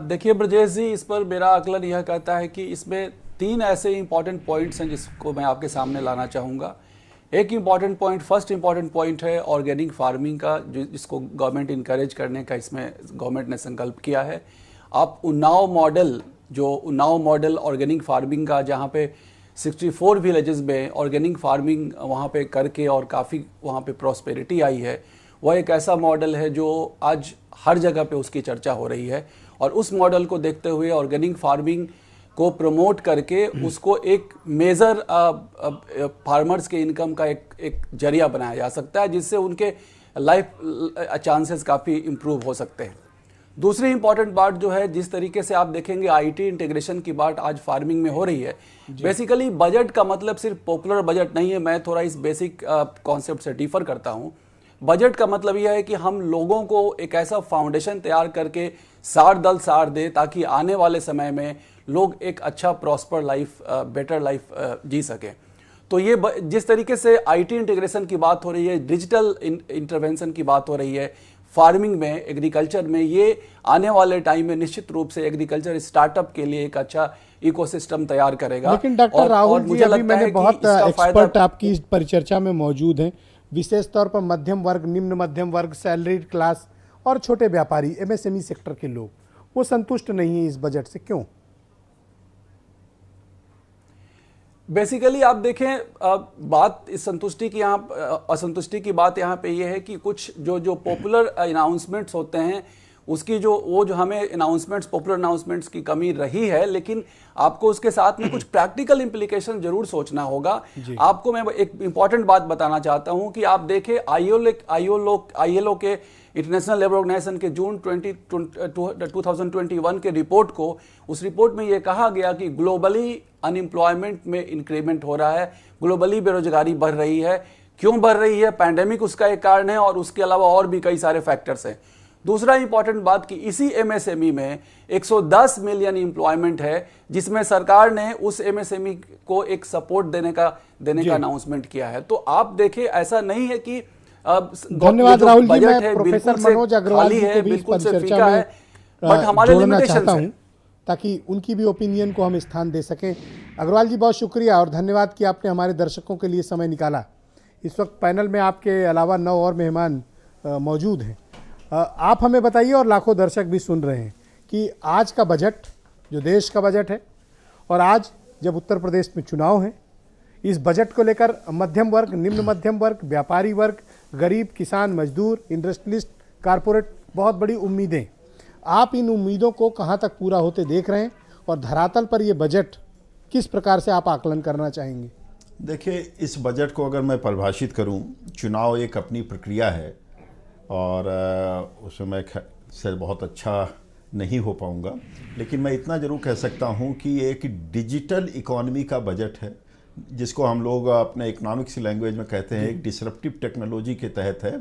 Speaker 12: देखिए ब्रजेश जी, इस पर मेरा आकलन यह कहता है कि इसमें 3 ऐसे इंपॉर्टेंट पॉइंट्स हैं जिसको मैं आपके सामने लाना चाहूँगा। एक important point, first important point है ऑर्गेनिक फार्मिंग का, जिसको गवर्नमेंट इनकरेज करने का इसमें गवर्नमेंट ने संकल्प किया है। आप उन्नाव मॉडल ऑर्गेनिक फार्मिंग का, जहाँ पे 64 विलेजेस में ऑर्गेनिक फार्मिंग वहाँ पे करके और काफ़ी वहाँ पे प्रॉस्पेरिटी आई है, वह एक ऐसा मॉडल है जो आज हर जगह पे उसकी चर्चा हो रही है। और उस मॉडल को देखते हुए ऑर्गेनिक फार्मिंग को प्रमोट करके उसको एक मेजर फार्मर्स के इनकम का एक जरिया बनाया जा सकता है, जिससे उनके लाइफ चांसेस काफ़ी इम्प्रूव हो सकते हैं। दूसरी इंपॉर्टेंट बात जो है, जिस तरीके से आप देखेंगे आईटी इंटीग्रेशन की बात आज फार्मिंग में हो रही है, बेसिकली बजट का मतलब सिर्फ पॉपुलर बजट नहीं है। मैं थोड़ा इस बेसिक कॉन्सेप्ट से डिफर करता हूँ। बजट का मतलब यह है कि हम लोगों को एक ऐसा फाउंडेशन तैयार करके सार दल सार दे, ताकि आने वाले समय में लोग एक अच्छा प्रॉस्पर लाइफ, बेटर लाइफ जी सकें। तो ये जिस तरीके से आईटी इंटीग्रेशन की बात हो रही है, डिजिटल इंटरवेंशन की बात हो रही है फार्मिंग में, एग्रीकल्चर में, ये आने वाले टाइम में निश्चित रूप से एग्रीकल्चर स्टार्टअप के लिए एक अच्छा इकोसिस्टम तैयार करेगा।
Speaker 1: लेकिन डॉक्टर राहुल जी, अभी मैंने बहुत एक्सपर्ट आपकी इस परिचर्चा में मौजूद हैं, विशेष तौर पर मध्यम वर्ग, निम्न मध्यम वर्ग, सैलरीड क्लास और छोटे व्यापारी, एमएसएमई सेक्टर के लोग, वो संतुष्ट नहीं है इस बजट से, क्यों?
Speaker 12: बेसिकली आप देखें, बात इस संतुष्टि की, यहाँ असंतुष्टि की बात यहाँ पे ये है कि कुछ जो पॉपुलर अनाउंसमेंट्स होते हैं, उसकी जो हमें अनाउंसमेंट्स, पॉपुलर अनाउंसमेंट्स की कमी रही है, लेकिन आपको उसके साथ में कुछ प्रैक्टिकल इंप्लीकेशन जरूर सोचना होगा। आपको मैं एक इंपॉर्टेंट बात बताना चाहता हूं कि आप देखें आईएलओ के, इंटरनेशनल लेबर ऑर्गेनाइजेशन के जून 2021 के रिपोर्ट को, उस रिपोर्ट में यह कहा गया कि ग्लोबली अनएम्प्लॉयमेंट में इंक्रीमेंट हो रहा है, ग्लोबली बेरोजगारी बढ़ रही है। क्यों बढ़ रही है? पैंडेमिक उसका एक कारण है, और उसके अलावा और भी कई सारे फैक्टर्स हैं। दूसरा इंपॉर्टेंट बात कि इसी एमएसएमई में 110 मिलियन एम्प्लॉयमेंट है, जिसमें सरकार ने उस एमएसएमई को एक सपोर्ट देने का अनाउंसमेंट किया है। तो आप देखें, ऐसा नहीं है कि
Speaker 1: धन्यवाद राहुल जी। मैं प्रोफेसर मनोज अग्रवाल जी को भी इस परिचर्चा में
Speaker 12: बट हमारे
Speaker 1: जोड़ना चाहता हूं, ताकि उनकी भी ओपिनियन को हम स्थान दे सकें। अग्रवाल जी, बहुत शुक्रिया और धन्यवाद कि आपने हमारे दर्शकों के लिए समय निकाला। इस वक्त पैनल में आपके अलावा 9 और मेहमान मौजूद हैं। आप हमें बताइए, और लाखों दर्शक भी सुन रहे हैं, कि आज का बजट जो देश का बजट है, और आज जब उत्तर प्रदेश में चुनाव है, इस बजट को लेकर मध्यम वर्ग, निम्न मध्यम वर्ग, व्यापारी वर्ग, गरीब, किसान, मजदूर, इंडस्ट्रियलिस्ट, कारपोरेट, बहुत बड़ी उम्मीदें। आप इन उम्मीदों को कहाँ तक पूरा होते देख रहे हैं और धरातल पर ये बजट किस प्रकार से आप आकलन करना चाहेंगे?
Speaker 11: देखिए, इस बजट को अगर मैं परिभाषित करूं, चुनाव एक अपनी प्रक्रिया है और उसमें मैं से बहुत अच्छा नहीं हो पाऊंगा, लेकिन मैं इतना ज़रूर कह सकता हूं कि ये एक डिजिटल इकोनॉमी का बजट है, जिसको हम लोग अपने इकोनॉमिक्स लैंग्वेज में कहते हैं एक डिसरप्टिव टेक्नोलॉजी के तहत है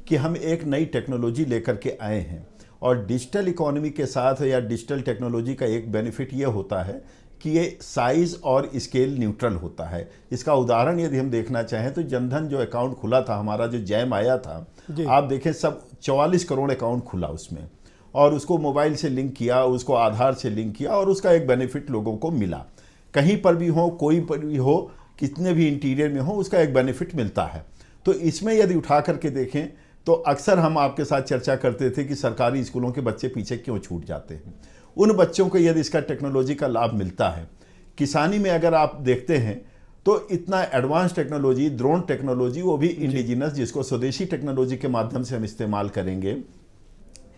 Speaker 11: कि हम एक नई टेक्नोलॉजी लेकर के आए हैं। और डिजिटल इकोनॉमी के साथ या डिजिटल टेक्नोलॉजी का एक बेनिफिट ये होता है कि ये साइज़ और स्केल न्यूट्रल होता है। इसका उदाहरण यदि हम देखना चाहें तो जनधन जो अकाउंट खुला था, हमारा जो जैम आया था, आप देखें सब 44 करोड़ अकाउंट खुला उसमें, और उसको मोबाइल से लिंक किया, उसको आधार से लिंक किया और उसका एक बेनिफिट लोगों को मिला। कहीं पर भी हो, कोई पर भी हो, कितने भी इंटीरियर में हो, उसका एक बेनिफिट मिलता है। तो इसमें यदि उठा करके देखें तो अक्सर हम आपके साथ चर्चा करते थे कि सरकारी स्कूलों के बच्चे पीछे क्यों छूट जाते हैं। उन बच्चों को यदि इसका टेक्नोलॉजी का लाभ मिलता है, किसानी में अगर आप देखते हैं तो इतना एडवांस टेक्नोलॉजी, ड्रोन टेक्नोलॉजी, वो भी इंडिजिनस, जिसको स्वदेशी टेक्नोलॉजी के माध्यम से हम इस्तेमाल करेंगे,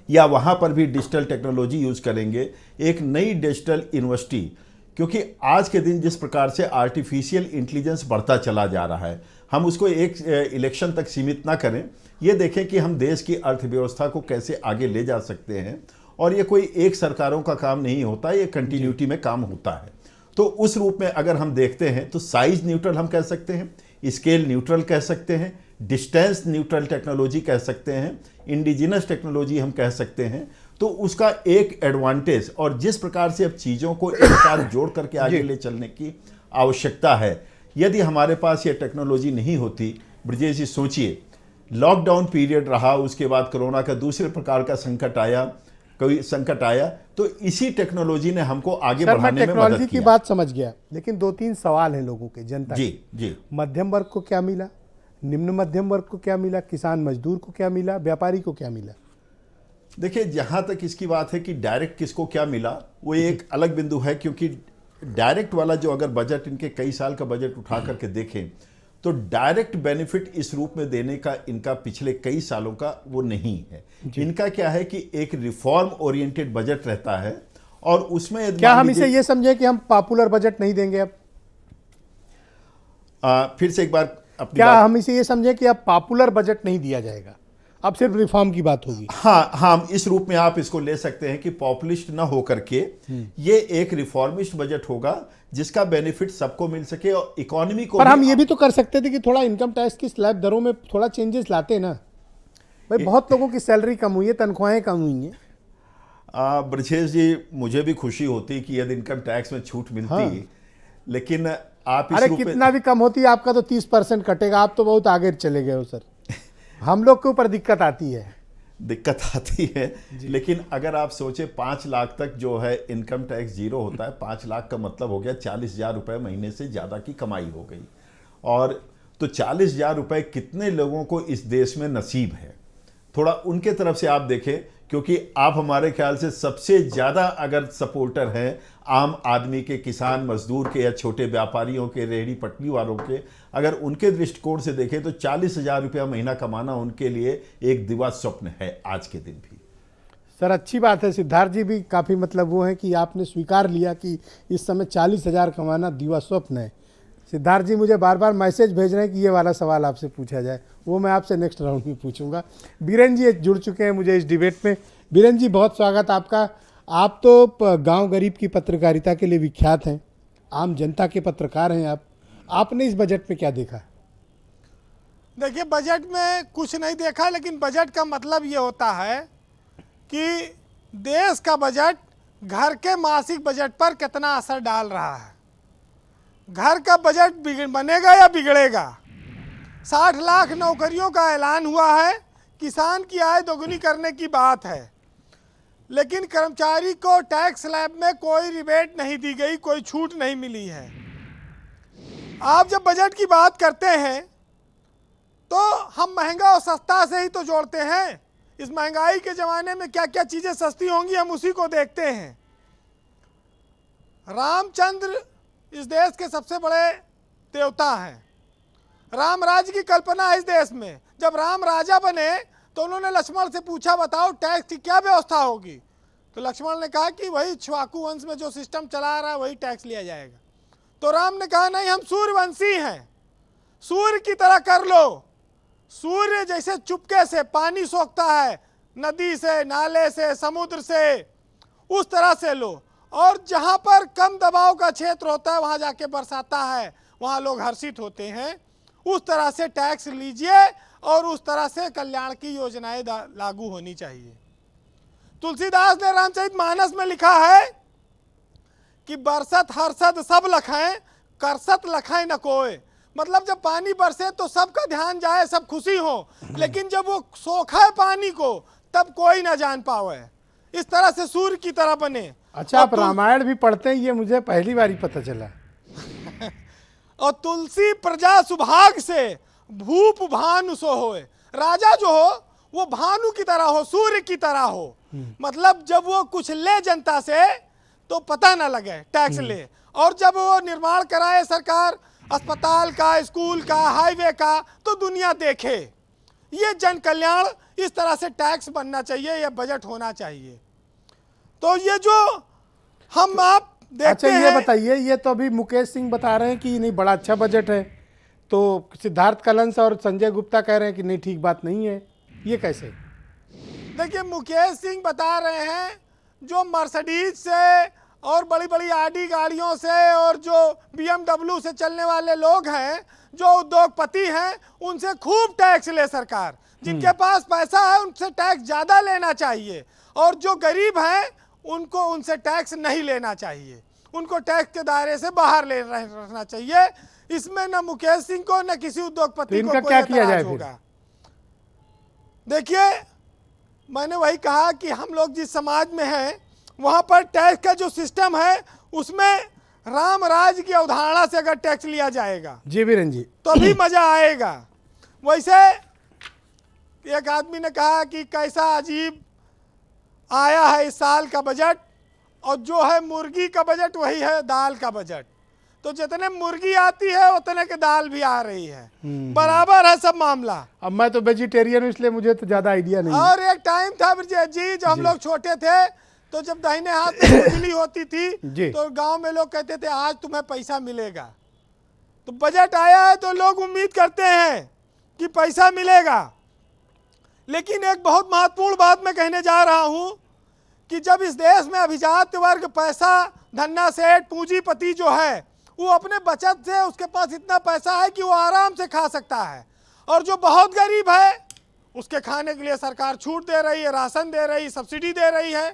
Speaker 11: या वहाँ पर भी डिजिटल टेक्नोलॉजी यूज़ करेंगे, एक नई डिजिटल यूनिवर्सिटी। क्योंकि आज के दिन जिस प्रकार से आर्टिफिशियल इंटेलिजेंस बढ़ता चला जा रहा है, हम उसको एक इलेक्शन तक सीमित ना करें, ये देखें कि हम देश की अर्थव्यवस्था को कैसे आगे ले जा सकते हैं। और ये कोई एक सरकारों का काम नहीं होता, ये कंटिन्यूटी में काम होता है। तो उस रूप में अगर हम देखते हैं तो साइज न्यूट्रल हम कह सकते हैं, स्केल न्यूट्रल कह सकते हैं, डिस्टेंस न्यूट्रल टेक्नोलॉजी कह सकते हैं, इंडिजिनस टेक्नोलॉजी हम कह सकते हैं। तो उसका एक एडवांटेज, और जिस प्रकार से अब चीज़ों को एक साथ जोड़ करके आगे ले चलने की आवश्यकता है, यदि हमारे पास ये टेक्नोलॉजी नहीं होती, ब्रजेश जी सोचिए, लॉकडाउन पीरियड रहा, उसके बाद कोरोना का दूसरे प्रकार का संकट आया, कोई संकट आया, तो इसी टेक्नोलॉजी ने हमको आगे बढ़ाने में मदद किया।
Speaker 1: टेक्नोलॉजी की बात समझ गया, लेकिन 2-3 सवाल हैं लोगों के, जनता
Speaker 11: जी
Speaker 1: के।
Speaker 11: जी
Speaker 1: मध्यम वर्ग को क्या मिला, निम्न मध्यम वर्ग को क्या मिला, किसान मजदूर को क्या मिला, व्यापारी को क्या मिला?
Speaker 11: देखिए, जहाँ तक इसकी बात है कि डायरेक्ट किसको क्या मिला, वो एक अलग बिंदु है। क्योंकि डायरेक्ट वाला जो अगर बजट, इनके कई साल का बजट उठा करके देखें तो डायरेक्ट बेनिफिट इस रूप में देने का इनका पिछले कई सालों का वो नहीं है। इनका क्या है कि एक रिफॉर्म ओरिएंटेड बजट रहता है, और उसमें
Speaker 1: क्या हम इसे ये समझे कि हम पॉपुलर बजट नहीं देंगे अब?
Speaker 11: फिर से एक बार अपनी
Speaker 1: क्या हम इसे ये समझे कि अब पॉपुलर बजट नहीं दिया जाएगा, अब सिर्फ रिफॉर्म की बात होगी?
Speaker 11: हाँ, इस रूप में आप इसको ले सकते हैं कि पॉपुलिस्ट ना हो करके ये एक रिफॉर्मिस्ट बजट होगा, जिसका बेनिफिट सबको मिल सके और इकोनॉमी को।
Speaker 1: पर हम ये भी तो कर सकते थे कि थोड़ा इनकम टैक्स की स्लैब दरों में थोड़ा चेंजेस लाते ना भाई। बहुत लोगों की सैलरी कम हुई है, तनख्वाहें कम हुई हैं।
Speaker 11: ब्रजेश जी, मुझे भी खुशी होती कि यदि इनकम टैक्स में छूट मिलती, लेकिन आप इस रूप
Speaker 1: कितना भी कम होती है, आपका तो 30% कटेगा। आप तो बहुत आगे चले गए हो सर। हम लोग के ऊपर दिक्कत आती है,
Speaker 11: लेकिन अगर आप सोचे 5 लाख तक जो है इनकम टैक्स जीरो होता है, 5 लाख का मतलब हो गया 40,000 रुपये महीने से ज़्यादा की कमाई हो गई। और तो 40,000 रुपये कितने लोगों को इस देश में नसीब है, थोड़ा उनके तरफ से आप देखें। क्योंकि आप हमारे ख्याल से सबसे ज़्यादा अगर सपोर्टर हैं आम आदमी के, किसान मजदूर के, या छोटे व्यापारियों के, रेहड़ी पटरी वालों के, अगर उनके दृष्टिकोण से देखें तो 40,000 रुपया महीना कमाना उनके लिए एक दिवा स्वप्न है आज के दिन भी।
Speaker 1: सर अच्छी बात है, सिद्धार्थ जी भी काफ़ी मतलब वो है कि आपने स्वीकार लिया कि इस समय 40,000 कमाना दिवा स्वप्न है। सिद्धार्थ जी मुझे बार बार मैसेज भेज रहे हैं कि ये वाला सवाल आपसे पूछा जाए, वो मैं आपसे नेक्स्ट राउंड में पूछूंगा। बीरेन जी जुड़ चुके हैं मुझे इस डिबेट में। बीरेन जी बहुत स्वागत आपका। आप तो गांव गरीब की पत्रकारिता के लिए विख्यात हैं, आम जनता के पत्रकार हैं आपने इस बजट में क्या देखा?
Speaker 13: देखिए, बजट में कुछ नहीं देखा, लेकिन बजट का मतलब ये होता है कि देश का बजट घर के मासिक बजट पर कितना असर डाल रहा है। घर का बजट बनेगा या बिगड़ेगा। 60 लाख नौकरियों का ऐलान हुआ है, किसान की आय दोगुनी करने की बात है, लेकिन कर्मचारी को टैक्स स्लैब में कोई रिबेट नहीं दी गई, कोई छूट नहीं मिली है। आप जब बजट की बात करते हैं तो हम महंगा और सस्ता से ही तो जोड़ते हैं। इस महंगाई के ज़माने में क्या क्या चीज़ें सस्ती होंगी, हम उसी को देखते हैं। रामचंद्र इस देश के सबसे बड़े देवता हैं। राम राज्य की कल्पना है इस देश में। जब राम राजा बने तो उन्होंने लक्ष्मण से पूछा, बताओ टैक्स की क्या व्यवस्था होगी। तो लक्ष्मण ने कहा कि वही इक्ष्वाकु वंश में जो सिस्टम चला रहा है वही टैक्स लिया जाएगा। तो राम ने कहा नहीं, हम सूर्यवंशी हैं, सूर्य की तरह कर लो। सूर्य जैसे चुपके से पानी सोखता है नदी से, नाले से, समुद्र से, उस तरह से लो। और जहाँ पर कम दबाव का क्षेत्र होता है वहाँ जाके बरसाता है, वहाँ लोग हर्षित होते हैं। उस तरह से टैक्स लीजिए और उस तरह से कल्याण की योजनाएं लागू होनी चाहिए। तुलसीदास ने रामचरितमानस में लिखा है कि बरसत हर्षद सब लखाएं, करसत लखाएं न कोय। मतलब जब पानी बरसे तो सबका ध्यान जाए, सब खुशी हो, लेकिन जब वो सोखा है पानी को तब कोई ना जान पावे। इस तरह से सूर्य की तरह बने।
Speaker 1: अच्छा, आप रामायण भी पढ़ते हैं, ये मुझे पहली बार ही पता चला।
Speaker 13: और तुलसी प्रजा सुभाग से भूप भानु सो होए। राजा जो हो वो भानु की तरह हो, सूर्य की तरह हो। मतलब जब वो कुछ ले जनता से तो पता ना लगे टैक्स ले, और जब वो निर्माण कराए सरकार अस्पताल का, स्कूल का, हाईवे का, तो दुनिया देखे। ये जन कल्याण इस तरह से टैक्स बनना चाहिए, ये बजट होना चाहिए। तो ये जो हम आप देखते
Speaker 1: अच्छा,
Speaker 13: हैं।
Speaker 1: ये बताइए, ये तो अभी मुकेश सिंह बता रहे हैं कि नहीं बड़ा अच्छा बजट है, तो सिद्धार्थ कलंस और संजय गुप्ता कह रहे हैं कि नहीं ठीक बात नहीं है, ये कैसे?
Speaker 13: देखिए, मुकेश सिंह बता रहे हैं जो मर्सिडीज से और बड़ी बड़ी आडी गाड़ियों से और जो BMW से चलने वाले लोग हैं, जो उद्योगपति हैं, उनसे खूब टैक्स ले सरकार। जिनके पास पैसा है उनसे टैक्स ज़्यादा लेना चाहिए, और जो गरीब हैं उनको उनसे टैक्स नहीं लेना चाहिए, उनको टैक्स के दायरे से बाहर ले रखना चाहिए। इसमें न मुकेश सिंह को न किसी उद्योगपति को
Speaker 1: क्या किया जाए होगा।
Speaker 13: देखिए, मैंने वही कहा कि हम लोग जिस समाज में हैं वहाँ पर टैक्स का जो सिस्टम है उसमें राम राज की अवधारणा से अगर टैक्स लिया जाएगा
Speaker 1: जी वीरेन जी
Speaker 13: तो भी मजा आएगा। वैसे एक आदमी ने कहा कि कैसा अजीब आया है इस साल का बजट, और जो है मुर्गी का बजट वही है दाल का बजट। तो जितने मुर्गी आती है उतने के दाल भी आ रही है, बराबर है सब मामला।
Speaker 1: अब मैं तो वेजिटेरियन हूँ इसलिए मुझे तो ज्यादा आइडिया नहीं।
Speaker 13: और एक टाइम था जी जब हम लोग छोटे थे तो जब दाहिने हाथ में बिजली होती थी तो गांव में लोग कहते थे आज तुम्हें पैसा मिलेगा। तो बजट आया है तो लोग उम्मीद करते हैं कि पैसा मिलेगा। लेकिन एक बहुत महत्वपूर्ण बात मैं कहने जा रहा हूं कि जब इस देश में अभिजात वर्ग, पैसा धन्ना सेठ, पूंजीपति जो है वो अपने बचत से, उसके पास इतना पैसा है कि वो आराम से खा सकता है, और जो बहुत गरीब है उसके खाने के लिए सरकार छूट दे रही है, राशन दे रही, सब्सिडी दे रही है।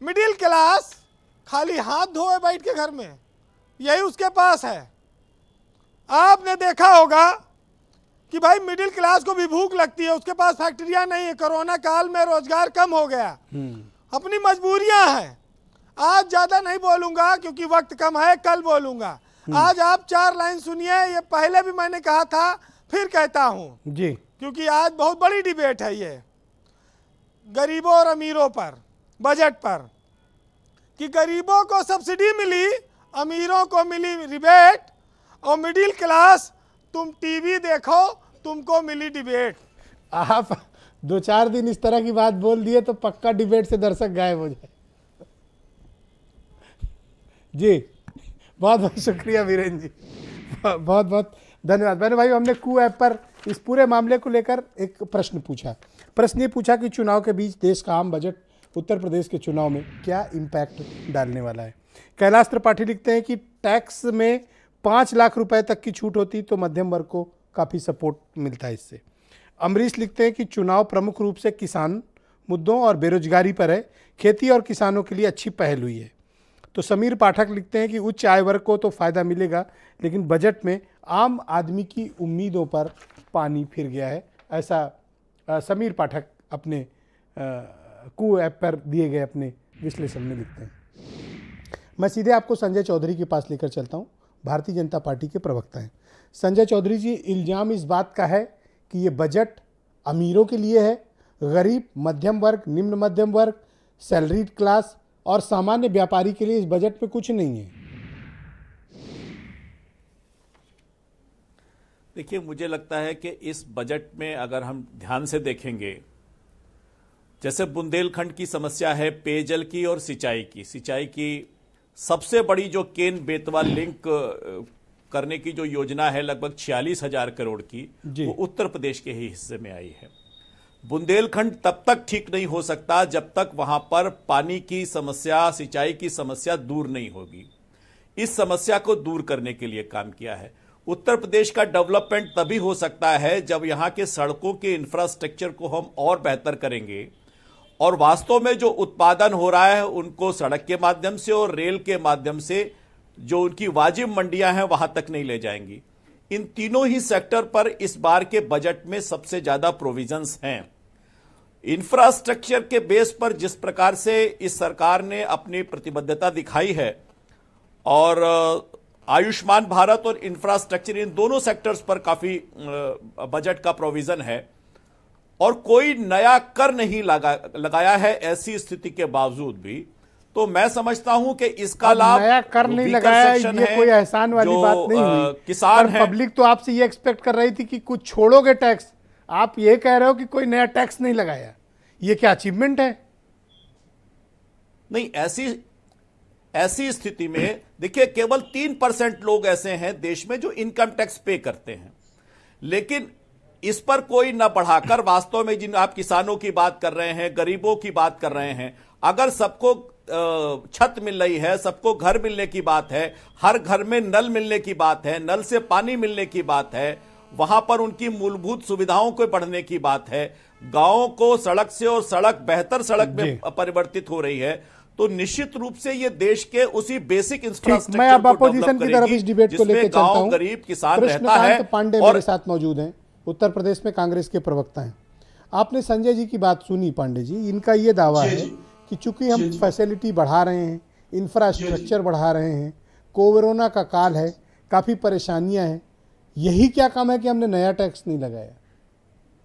Speaker 13: मिडिल क्लास खाली हाथ धोए बैठ के घर में, यही उसके पास है। आपने देखा होगा कि भाई मिडिल क्लास को भी भूख लगती है, उसके पास फैक्ट्रियां नहीं है, कोरोना काल में रोजगार कम हो गया, अपनी मजबूरियां हैं। आज ज्यादा नहीं बोलूंगा क्योंकि वक्त कम है, कल बोलूंगा। आज आप 4 लाइन सुनिए, ये पहले भी मैंने कहा था, फिर कहता हूं
Speaker 1: जी,
Speaker 13: क्योंकि आज बहुत बड़ी डिबेट है ये गरीबों और अमीरों पर, बजट पर, कि गरीबों को सब्सिडी मिली, अमीरों को मिली रिबेट, और मिडिल क्लास तुम टीवी देखो तुमको मिली डिबेट।
Speaker 1: आप 2-4 दिन इस तरह की बात बोल दिए तो पक्का डिबेट से दर्शक गायब हो जाए। जी बहुत बहुत शुक्रिया वीरेन जी, बहुत बहुत धन्यवाद। मैंने भाई हमने कू ऐप पर इस पूरे मामले को लेकर एक प्रश्न पूछा। प्रश्न ये पूछा कि चुनाव के बीच देश का आम बजट उत्तर प्रदेश के चुनाव में क्या इम्पैक्ट डालने वाला है। कैलाश त्रिपाठी लिखते हैं कि टैक्स में 5 लाख रुपए तक की छूट होती तो मध्यम वर्ग को काफ़ी सपोर्ट मिलता है इससे। अमरीश लिखते हैं कि चुनाव प्रमुख रूप से किसान मुद्दों और बेरोजगारी पर है, खेती और किसानों के लिए अच्छी पहल हुई है। तो समीर पाठक लिखते हैं कि उच्च आय वर्ग को तो फ़ायदा मिलेगा, लेकिन बजट में आम आदमी की उम्मीदों पर पानी फिर गया है। ऐसा समीर पाठक अपने कू ऐप पर दिए गए अपने विश्लेषण में लिखते हैं। मैं सीधे आपको संजय चौधरी के पास लेकर चलता हूँ, भारतीय जनता पार्टी के प्रवक्ता हैं। संजय चौधरी जी, इल्ज़ाम इस बात का है कि ये बजट अमीरों के लिए है, गरीब, मध्यम वर्ग, निम्न मध्यम वर्ग, सैलरीड क्लास और सामान्य व्यापारी के लिए इस बजट में कुछ नहीं है।
Speaker 7: देखिए, मुझे लगता है कि इस बजट में अगर हम ध्यान से देखेंगे जैसे बुंदेलखंड की समस्या है पेयजल की और सिंचाई की सबसे बड़ी जो केन बेतवा लिंक करने की जो योजना है लगभग 46,000 करोड़ की, वो उत्तर प्रदेश के ही हिस्से में आई है। बुंदेलखंड तब तक ठीक नहीं हो सकता जब तक वहां पर पानी की समस्या, सिंचाई की समस्या दूर नहीं होगी। इस समस्या को दूर करने के लिए काम किया है। उत्तर प्रदेश का डेवलपमेंट तभी हो सकता है जब यहां के सड़कों के इंफ्रास्ट्रक्चर को हम और बेहतर करेंगे और वास्तव में जो उत्पादन हो रहा है उनको सड़क के माध्यम से और रेल के माध्यम से जो उनकी वाजिब मंडियां हैं वहां तक नहीं ले जाएंगी। इन तीनों ही सेक्टर पर इस बार के बजट में सबसे ज्यादा प्रोविजंस हैं। इंफ्रास्ट्रक्चर के बेस पर जिस प्रकार से इस सरकार ने अपनी प्रतिबद्धता दिखाई है और आयुष्मान भारत और इंफ्रास्ट्रक्चर इन दोनों सेक्टर्स पर काफी बजट का प्रोविजन है और कोई नया कर नहीं लगाया है ऐसी स्थिति के बावजूद भी, तो मैं समझता हूं कि इसका लाभ
Speaker 1: नया कर नहीं लगाया, ये कोई एहसान वाली बात नहीं हुई।
Speaker 7: किसान है,
Speaker 1: पब्लिक तो आपसे ये एक्सपेक्ट कर रही थी कि कुछ छोड़ोगे टैक्स, आप ये कह रहे हो कि कोई नया टैक्स नहीं लगाया, ये क्या अचीवमेंट है?
Speaker 7: नहीं, ऐसी स्थिति में देखिए केवल 3% लोग ऐसे हैं देश में जो इनकम टैक्स पे करते हैं, लेकिन इस पर कोई न बढ़ाकर वास्तव में जिन आप किसानों की बात कर रहे हैं, गरीबों की बात कर रहे हैं, अगर सबको छत मिल रही है, सबको घर मिलने की बात है, हर घर में नल मिलने की बात है, नल से पानी मिलने की बात है, वहां पर उनकी मूलभूत सुविधाओं को बढ़ने की बात है, गांवों को सड़क से और सड़क बेहतर सड़क में परिवर्तित हो रही है, तो निश्चित रूप से ये देश के उसी बेसिक इंफ्रास्ट्रक्चर
Speaker 1: मैं अब अपोजिशन की तरफ इस डिबेट को लेकर चलता हूं।
Speaker 7: गरीब किसान रहता है।
Speaker 1: पांडे मेरे साथ मौजूद हैं, उत्तर प्रदेश में कांग्रेस के प्रवक्ता हैं। आपने संजय जी की बात सुनी, पांडे जी, इनका ये दावा है कि चूंकि हम फैसिलिटी बढ़ा रहे हैं, इंफ्रास्ट्रक्चर बढ़ा रहे हैं, कोरोना का काल है, काफी परेशानियां हैं, यही क्या काम है कि हमने नया टैक्स नहीं लगाया?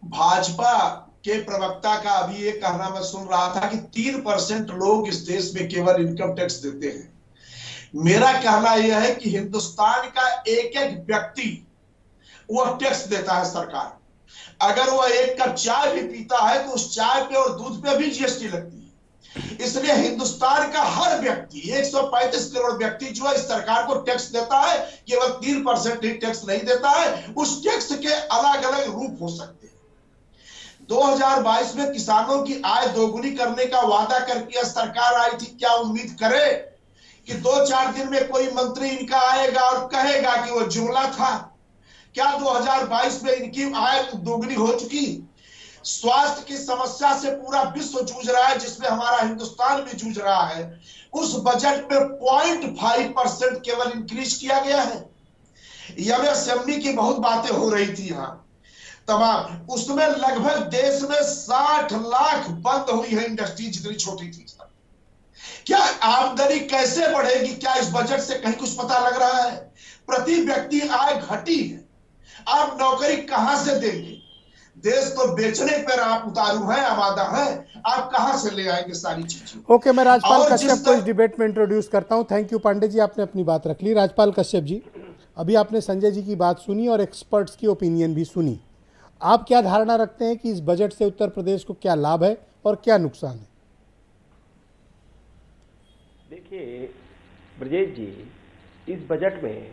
Speaker 8: भाजपा के प्रवक्ता का अभी ये कहना मैं सुन रहा था कि 3% लोग इस देश में केवल इनकम टैक्स देते हैं। मेरा कहना यह है कि हिंदुस्तान का एक एक व्यक्ति वह टैक्स देता है सरकार। अगर वह एक कप चाय भी पीता है तो उस चाय पे और दूध पे भी जीएसटी लगती है। इसलिए हिंदुस्तान का हर व्यक्ति 135 करोड़ व्यक्ति जो है इस सरकार को टैक्स देता है। केवल 3% ही टैक्स नहीं देता है। उस टैक्स के अलग अलग रूप हो सकते हैं। 2022 में किसानों की आय दोगुनी करने का वादा करके सरकार आई थी। क्या उम्मीद करे कि 2-4 दिन में कोई मंत्री इनका आएगा और कहेगा कि वो जुमला था? क्या 2022 में इनकी आय दोगुनी हो चुकी? स्वास्थ्य की समस्या से पूरा विश्व जूझ रहा है, जिसमें हमारा हिंदुस्तान भी जूझ रहा है। उस बजट में 0.5% केवल इंक्रीज किया गया है। एमएसएमई की बहुत बातें हो रही थी यहाँ तमाम, उसमें लगभग देश में 60 लाख बंद हुई है इंडस्ट्री जितनी छोटी थी। क्या आमदनी कैसे बढ़ेगी? क्या इस बजट से कहीं कुछ पता लग रहा है? प्रति व्यक्ति आय घटी है। आप नौकरी कहां से देंगे? देश तो बेचने पर आप उतारू हैं, आमादा हैं। आप कहां से ले आएंगे सारी चीजें?
Speaker 1: ओके, मैं राजपाल कश्यप को इस डिबेट में इंट्रोड्यूस करता हूं। थैंक यू पांडे जी, आपने अपनी बात रख ली। राजपाल कश्यप जी, अभी आपने संजय जी की बात सुनी और एक्सपर्ट्स की ओपिनियन भी सुनी। आप क्या धारणा रखते हैं कि इस बजट से उत्तर प्रदेश को क्या लाभ है और क्या नुकसान है?
Speaker 9: देखिए ब्रजेश जी, इस बजट में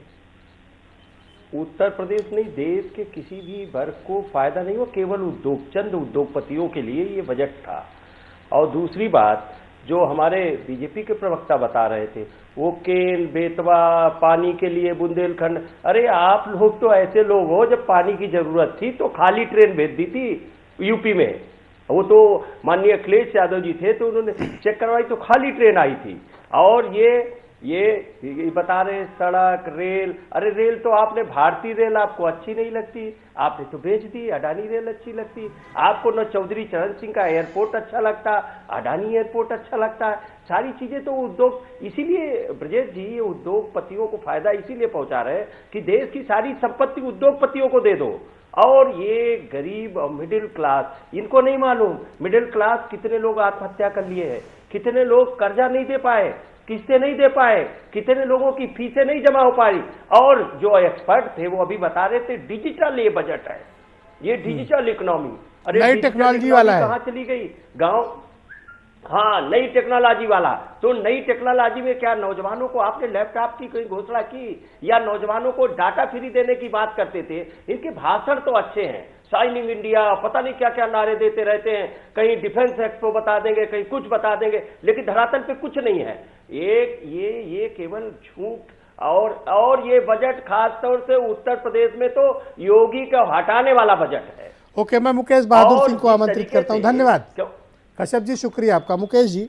Speaker 9: उत्तर प्रदेश नहीं, देश के किसी भी वर्ग को फायदा नहीं हुआ। केवल चंद उद्योगपतियों के लिए ये बजट था। और दूसरी बात, जो हमारे बीजेपी के प्रवक्ता बता रहे थे, वो केन बेतवा पानी के लिए बुंदेलखंड, अरे आप लोग तो ऐसे लोग हो, जब पानी की जरूरत थी तो खाली ट्रेन भेज दी थी यूपी में। वो तो माननीय अखिलेश यादव जी थे तो उन्होंने चेक करवाई तो खाली ट्रेन आई थी। और ये बता रहे सड़क रेल, अरे रेल तो आपने भारतीय रेल आपको अच्छी नहीं लगती, आपने तो बेच दी। अडानी रेल अच्छी लगती आपको, न चौधरी चरण सिंह का एयरपोर्ट अच्छा लगता, अडानी एयरपोर्ट अच्छा लगता है। सारी चीजें तो उद्योग, इसीलिए ब्रजेश जी ये उद्योगपतियों को फायदा इसीलिए पहुंचा रहे हैं कि देश की सारी संपत्ति उद्योगपतियों को दे दो। और ये गरीब और मिडिल क्लास, इनको नहीं मालूम मिडिल क्लास कितने लोग आत्महत्या कर लिए हैं, कितने लोग कर्जा नहीं दे पाए, किस्तें नहीं दे पाए, कितने लोगों की फीसें नहीं जमा हो पाई। और जो एक्सपर्ट थे वो अभी बता रहे थे डिजिटल ये बजट है, ये डिजिटल इकोनॉमी। अरे
Speaker 1: नई
Speaker 9: डिजिटल
Speaker 1: टेक्नोलॉजी वाला है।
Speaker 9: कहाँ चली गई गांव? हाँ, नई टेक्नोलॉजी वाला। तो नई टेक्नोलॉजी में क्या नौजवानों को आपने लैपटॉप की कोई घोषणा की, या नौजवानों को डाटा फ्री देने की बात करते थे? इनके भाषण तो अच्छे हैं, शाइनिंग इंडिया, पता नहीं क्या क्या नारे देते रहते हैं, कहीं डिफेंस एक्सपो बता देंगे, कहीं कुछ बता देंगे, लेकिन धरातल पे कुछ नहीं है। ये केवल झूठ। और ये बजट खासतौर से उत्तर प्रदेश में तो योगी का हटाने वाला बजट है।
Speaker 1: ओके, मैं मुकेश बहादुर
Speaker 9: और
Speaker 1: सिंह को
Speaker 9: जिस
Speaker 1: आमंत्रित
Speaker 9: तरीके
Speaker 1: करता हूं।
Speaker 9: से
Speaker 1: धन्यवाद
Speaker 9: क्यों-
Speaker 1: कश्यप जी, शुक्रिया आपका। मुकेश जी,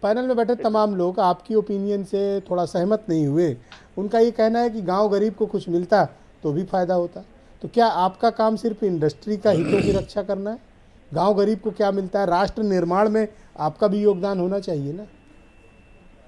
Speaker 1: पैनल में बैठे तमाम लोग आपकी ओपिनियन से थोड़ा सहमत नहीं हुए। उनका ये कहना है कि गांव गरीब को कुछ मिलता तो भी फायदा होता। तो क्या आपका काम सिर्फ इंडस्ट्री का हितों की रक्षा करना है? गांव गरीब को क्या मिलता है? राष्ट्र निर्माण में आपका भी योगदान होना चाहिए ना।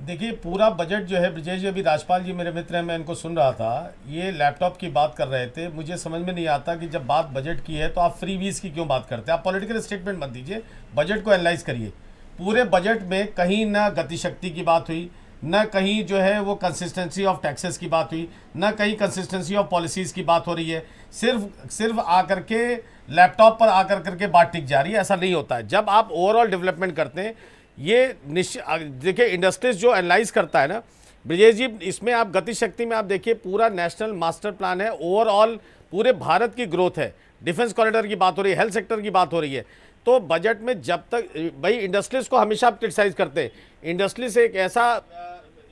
Speaker 3: देखिए, पूरा बजट जो है, ब्रजेश जी, अभी राजपाल जी मेरे मित्र हैं, मैं इनको सुन रहा था, ये लैपटॉप की बात कर रहे थे। मुझे समझ में नहीं आता कि जब बात बजट की है तो आप फ्रीबीज की क्यों बात करते हैं? आप पॉलिटिकल स्टेटमेंट मत दीजिए, बजट को एनालाइज करिए। पूरे बजट में कहीं ना गतिशक्ति की बात हुई, न कहीं जो है वो कंसिस्टेंसी ऑफ टैक्सेस की बात हुई, न कहीं कंसिस्टेंसी ऑफ पॉलिसीज़ की बात हो रही है। सिर्फ आकर के लैपटॉप पर आकर करके बात टिक जा रही है। ऐसा नहीं होता है। जब आप ओवरऑल डेवलपमेंट करते हैं, ये देखिए, इंडस्ट्रीज जो एनालाइज करता है ना ब्रजेश जी, इसमें आप गतिशक्ति में आप देखिए, पूरा नेशनल मास्टर प्लान है, ओवरऑल पूरे भारत की ग्रोथ है, डिफेंस कॉरिडोर की बात हो रही है, हेल्थ सेक्टर की बात हो रही है। तो बजट में जब तक भाई इंडस्ट्रीज को हमेशा आप क्रिटिसाइज करते हैं, इंडस्ट्रीज एक ऐसा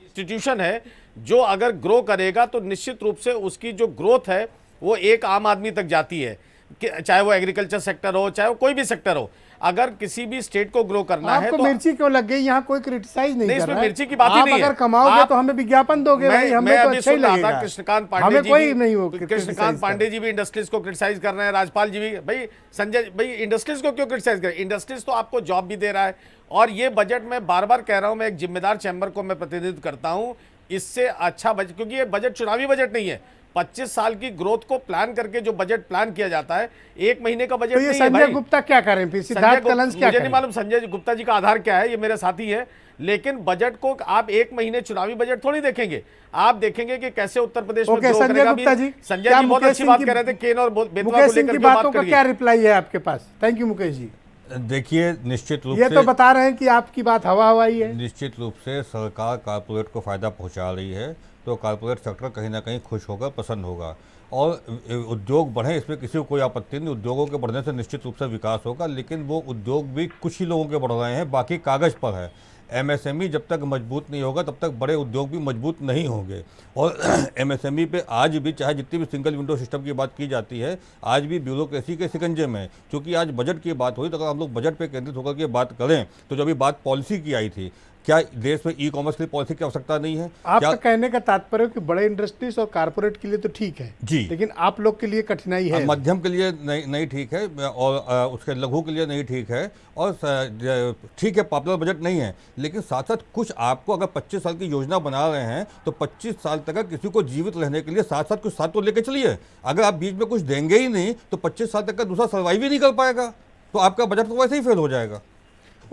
Speaker 3: इंस्टीट्यूशन है जो अगर ग्रो करेगा तो निश्चित रूप से उसकी जो ग्रोथ है वो एक आम आदमी तक जाती है, चाहे वो एग्रीकल्चर सेक्टर हो, चाहे वो कोई भी सेक्टर हो। अगर किसी भी स्टेट को ग्रो करना है
Speaker 1: आपको
Speaker 3: तो
Speaker 1: मिर्ची क्यों लग गई? यहाँ कोई क्रिटिसाइज नहीं कर
Speaker 3: इसमें
Speaker 1: रहा है।
Speaker 3: मिर्ची की बात ही नहीं है।
Speaker 1: आप अगर कमाओगे तो हमें विज्ञापन दोगे भाई, हमें तो
Speaker 3: अभी
Speaker 1: अच्छा ही
Speaker 3: सुन रहा था,
Speaker 1: लगेगा।
Speaker 3: कृष्णकांत पांडे
Speaker 1: हमें
Speaker 3: जी
Speaker 1: कोई
Speaker 3: भी,
Speaker 1: नहीं हो
Speaker 3: कृष्णकांत पांडे जी भी इंडस्ट्रीज को क्रिटिसाइज कर रहे हैं, राजपाल जी भी। भाई संजय भाई, इंडस्ट्रीज को क्यों क्रिटिसाइज करें? इंडस्ट्रीज तो आपको जॉब भी दे रहा है। और ये बजट में बार बार कह रहा हूं, मैं एक जिम्मेदार चैम्बर को मैं प्रतिनिधित्व करता हूं, इससे अच्छा बजट, क्योंकि ये बजट चुनावी बजट नहीं है। 25 साल की ग्रोथ को प्लान करके जो बजट प्लान किया जाता है, एक महीने का बजट
Speaker 1: तो ये
Speaker 3: नहीं है
Speaker 1: संजय
Speaker 3: भाई।
Speaker 1: गुप्ता क्या करें फिर? सिद्धार्थ कलंस क्या
Speaker 3: मुझे
Speaker 1: करें?
Speaker 3: नहीं मालूम संजय गुप्ता जी का आधार क्या है, ये मेरे साथी है। लेकिन बजट को आप एक महीने चुनावी बजट थोड़ी देखेंगे, आप देखेंगे कि कैसे उत्तर प्रदेश में
Speaker 1: ओके,
Speaker 3: ग्रो
Speaker 1: संजय
Speaker 3: करेगा।
Speaker 1: गुप्ता जी,
Speaker 3: संजय
Speaker 1: क्या
Speaker 3: जी बहुत
Speaker 1: मुकेश
Speaker 3: अच्छी
Speaker 1: सिंह
Speaker 3: बात
Speaker 1: की-
Speaker 3: कर रहे थे, केन और बेतवा को
Speaker 1: मुकेश सिंह
Speaker 3: लेकर
Speaker 1: की
Speaker 3: के
Speaker 1: बातों
Speaker 3: बात
Speaker 1: का
Speaker 3: करिए।
Speaker 1: क्या रिप्लाई है आपके पास? Thank you Mukesh ji.
Speaker 10: देखिए, निश्चित रूप
Speaker 1: ये
Speaker 10: से
Speaker 1: तो बता रहे हैं कि आपकी बात हवा हवाई है।
Speaker 10: निश्चित रूप से सरकार कारपोरेट को फ़ायदा पहुंचा रही है, तो कारपोरेट सेक्टर कहीं ना कहीं खुश होगा, पसंद होगा। और उद्योग बढ़े, इसमें किसी को कोई आपत्ति नहीं। उद्योगों के बढ़ने से निश्चित रूप से विकास होगा, लेकिन वो उद्योग भी कुछ ही लोगों के बढ़ रहे हैं, बाकी कागज़ पर है। एमएसएमई जब तक मजबूत नहीं होगा तब तक बड़े उद्योग भी मजबूत नहीं होंगे। और एमएसएमई पे आज भी, चाहे जितनी भी सिंगल विंडो सिस्टम की बात की जाती है, आज भी ब्यूरोक्रेसी के शिकंजे में है। क्योंकि आज बजट की बात हुई, तो अगर हम लोग बजट पे केंद्रित होकर के बात करें, तो जब भी बात पॉलिसी की आई थी, क्या देश में ई कॉमर्स की पॉलिसी की आवश्यकता नहीं है?
Speaker 1: आपका कहने का तात्पर्य कि बड़े इंडस्ट्रीज और कारपोरेट के लिए तो ठीक है
Speaker 10: जी,
Speaker 1: लेकिन आप लोग के लिए कठिनाई है।
Speaker 10: मध्यम के लिए नहीं ठीक है, और उसके लघु के लिए नहीं ठीक है, और ठीक है पॉपुलर बजट नहीं है, लेकिन साथ साथ कुछ आपको अगर 25 साल की योजना बना रहे हैं तो 25 साल तक किसी को जीवित रहने के लिए साथ साथ कुछ साथ तो लेके चलिए। अगर आप बीच में कुछ देंगे ही नहीं तो 25 साल तक का दूसरा सर्वाइव ही नहीं कर पाएगा, तो आपका बजट तो वैसे ही फेल हो जाएगा।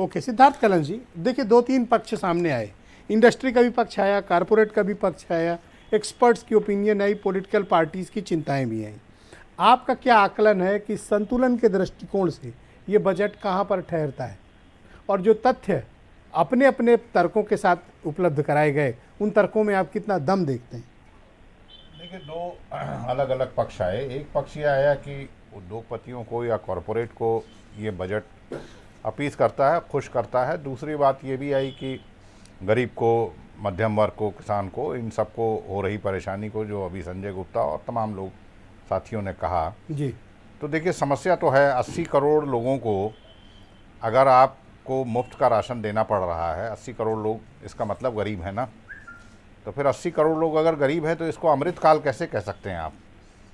Speaker 1: ओके, सिद्धार्थ कलंस जी, देखिए 2-3 पक्ष सामने आए। इंडस्ट्री का भी पक्ष आया, कारपोरेट का भी पक्ष आया, एक्सपर्ट्स की ओपिनियन आई, पॉलिटिकल पार्टीज़ की चिंताएं भी आई। आपका क्या आकलन है कि संतुलन के दृष्टिकोण से ये बजट कहाँ पर ठहरता है? और जो तथ्य अपने अपने तर्कों के साथ उपलब्ध कराए गए, उन तर्कों में आप कितना दम देखते हैं?
Speaker 11: देखिए, दो अलग अलग पक्ष आए। एक पक्ष ये आया कि उद्योगपतियों को या कॉरपोरेट को ये बजट अपीस करता है, खुश करता है। दूसरी बात ये भी आई कि गरीब को, मध्यम वर्ग को, किसान को, इन सबको हो रही परेशानी को, जो अभी संजय गुप्ता और तमाम लोग साथियों ने कहा
Speaker 1: जी,
Speaker 11: तो देखिए समस्या तो है। 80 करोड़ लोगों को अगर आपको मुफ्त का राशन देना पड़ रहा है, 80 करोड़ लोग, इसका मतलब गरीब है ना। तो फिर 80 करोड़ लोग अगर गरीब हैं तो इसको अमृतकाल कैसे कह सकते हैं आप?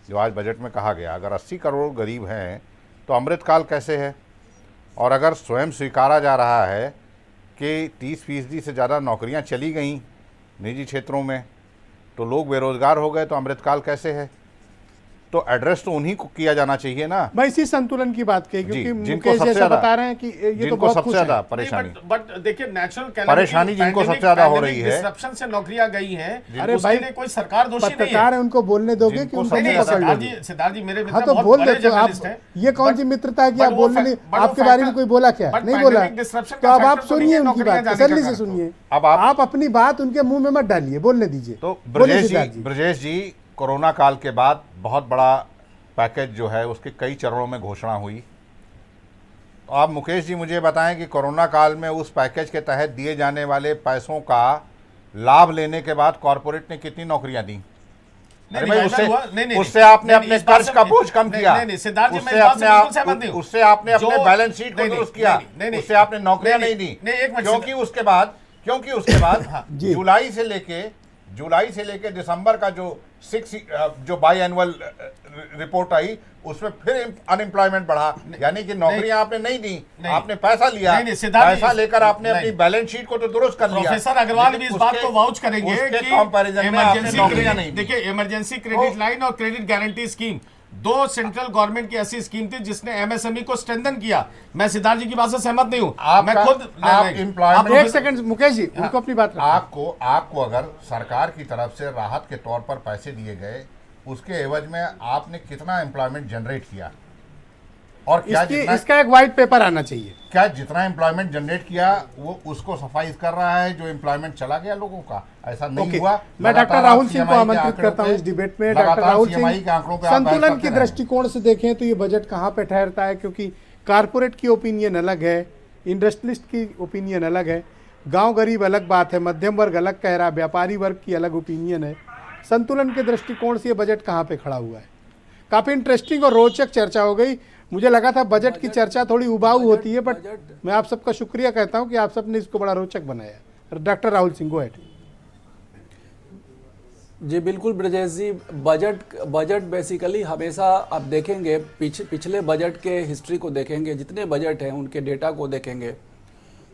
Speaker 11: जो आज बजट में कहा गया, अगर 80 करोड़ गरीब हैं तो अमृतकाल कैसे है? और अगर स्वयं स्वीकारा जा रहा है कि 30% से ज़्यादा नौकरियां चली गई निजी क्षेत्रों में, तो लोग बेरोज़गार हो गए, तो अमृतकाल कैसे है? तो एड्रेस तो उन्हीं को किया जाना चाहिए ना।
Speaker 1: मैं इसी संतुलन की बात की, क्योंकि
Speaker 11: जिनको
Speaker 1: मुकेश
Speaker 11: सबसे
Speaker 1: जैसा
Speaker 11: ज्यादा
Speaker 1: बता रहे हैं कि ये तो बहुत
Speaker 11: सबसे
Speaker 1: खुश है।
Speaker 11: ज्यादा परेशानी,
Speaker 3: बट देखिए नेचुरल
Speaker 11: परेशानी जिनको सबसे ज्यादा हो रही है,
Speaker 3: डिसरप्शन से नौकरियां गई हैं,
Speaker 1: अरे
Speaker 3: उसके
Speaker 1: भाई
Speaker 3: लिए कोई सरकार दोषी नहीं
Speaker 1: पत्रकार
Speaker 3: है।
Speaker 1: है, उनको बोलने दोगे कि उनको नहीं पकड़ लोगे?
Speaker 3: सिद्धार्थ जी मेरे
Speaker 1: हाँ
Speaker 3: मित्र
Speaker 1: तो
Speaker 3: बहुत
Speaker 1: बोल
Speaker 3: बड़े
Speaker 1: दे, तो आप
Speaker 3: जर्नलिस्ट हैं।
Speaker 1: ये कौन सी मित्रता है कि आप बोलने नहीं, आपके बारे में कोई बोला क्या? नहीं बोला, तो अब आप सुनिए उनकी बात, तसल्ली से सुनिए।
Speaker 11: अब
Speaker 1: आप अपनी बात उनके मुंह में मत डालिए, बोलने दीजिए।
Speaker 11: तो
Speaker 1: बोलिए सिद्धार्थ जी।
Speaker 11: ब्रजेश जी, कोरोना काल के बाद बहुत बड़ा पैकेज जो है उसके कई चरणों में घोषणा हुई। तो आप मुकेश जी मुझे बताएं कि कोरोना काल में उस पैकेज के तहत दिए जाने वाले पैसों का लाभ लेने के बाद कॉर्पोरेट ने कितनी नौकरियां दी? अरे भाई उससे आपने अपने कर्ज का बोझ कम किया, उससे आपने अपने बैलेंस शीट को दुरुस्त किया, उससे आपने नौकरियां नहीं दी, क्योंकि उसके बाद जुलाई से लेके दिसंबर का जो बाई एनुअल रिपोर्ट आई उसमें फिर अनएम्प्लॉयमेंट बढ़ा, यानी कि नौकरियां आपने नहीं दी, आपने पैसा लिया, पैसा लेकर आपने अपनी बैलेंस शीट को तो दुरुस्त कर लिया।
Speaker 3: प्रोफेसर अग्रवाल भी इस बात को वाउच करेंगे कि
Speaker 11: कंपैरिजन में आपने नौकरियां नहीं दी।
Speaker 3: देखिए इमरजेंसी क्रेडिट लाइन और क्रेडिट गारंटी स्कीम, दो सेंट्रल गवर्नमेंट की ऐसी स्कीम थी जिसने एमएसएमई को स्ट्रेंथन किया। मैं सिद्धार्थ जी की बात से सहमत नहीं हूं। मैं खुद
Speaker 1: एक सेकंड मुकेश जी, उनको अपनी बात
Speaker 11: आपको अगर सरकार की तरफ से राहत के तौर पर पैसे दिए गए, उसके एवज में आपने कितना एम्प्लॉयमेंट जनरेट किया, और क्या
Speaker 1: इसका एक व्हाइट पेपर आना चाहिए।
Speaker 11: क्या जितना एम्प्लॉयमेंट जनरेट किया वो उसको सफाइज कर रहा है जो एम्प्लॉयमेंट चला गया लोगों का? ऐसा नहीं हुआ।
Speaker 1: मैं डॉक्टर राहुल सिंह को आमंत्रित करता हूं इस डिबेट में। डॉक्टर राहुल सिंह, संतुलन के दृष्टिकोण से देखें तो ये बजट कहां पे ठहरता है? क्योंकि कारपोरेट की ओपिनियन अलग है, इंडस्ट्रियलिस्ट की ओपिनियन अलग है, गांव गरीब अलग बात है, मध्यम वर्ग अलग कह रहा है, व्यापारी वर्ग की अलग ओपिनियन है। संतुलन के दृष्टिकोण से ये बजट कहां पे खड़ा हुआ है? काफी इंटरेस्टिंग और रोचक चर्चा हो गई। मुझे लगा था बजट की चर्चा थोड़ी उबाऊ होती है, बट मैं आप सबका शुक्रिया कहता हूं कि आप सबने इसको बड़ा रोचक बनाया। Doctor Rahul Singh, go ahead.
Speaker 12: जी बिल्कुल ब्रजेश जी, बजट बेसिकली हमेशा आप देखेंगे, पिछले बजट के हिस्ट्री को देखेंगे, जितने बजट हैं उनके डेटा को देखेंगे,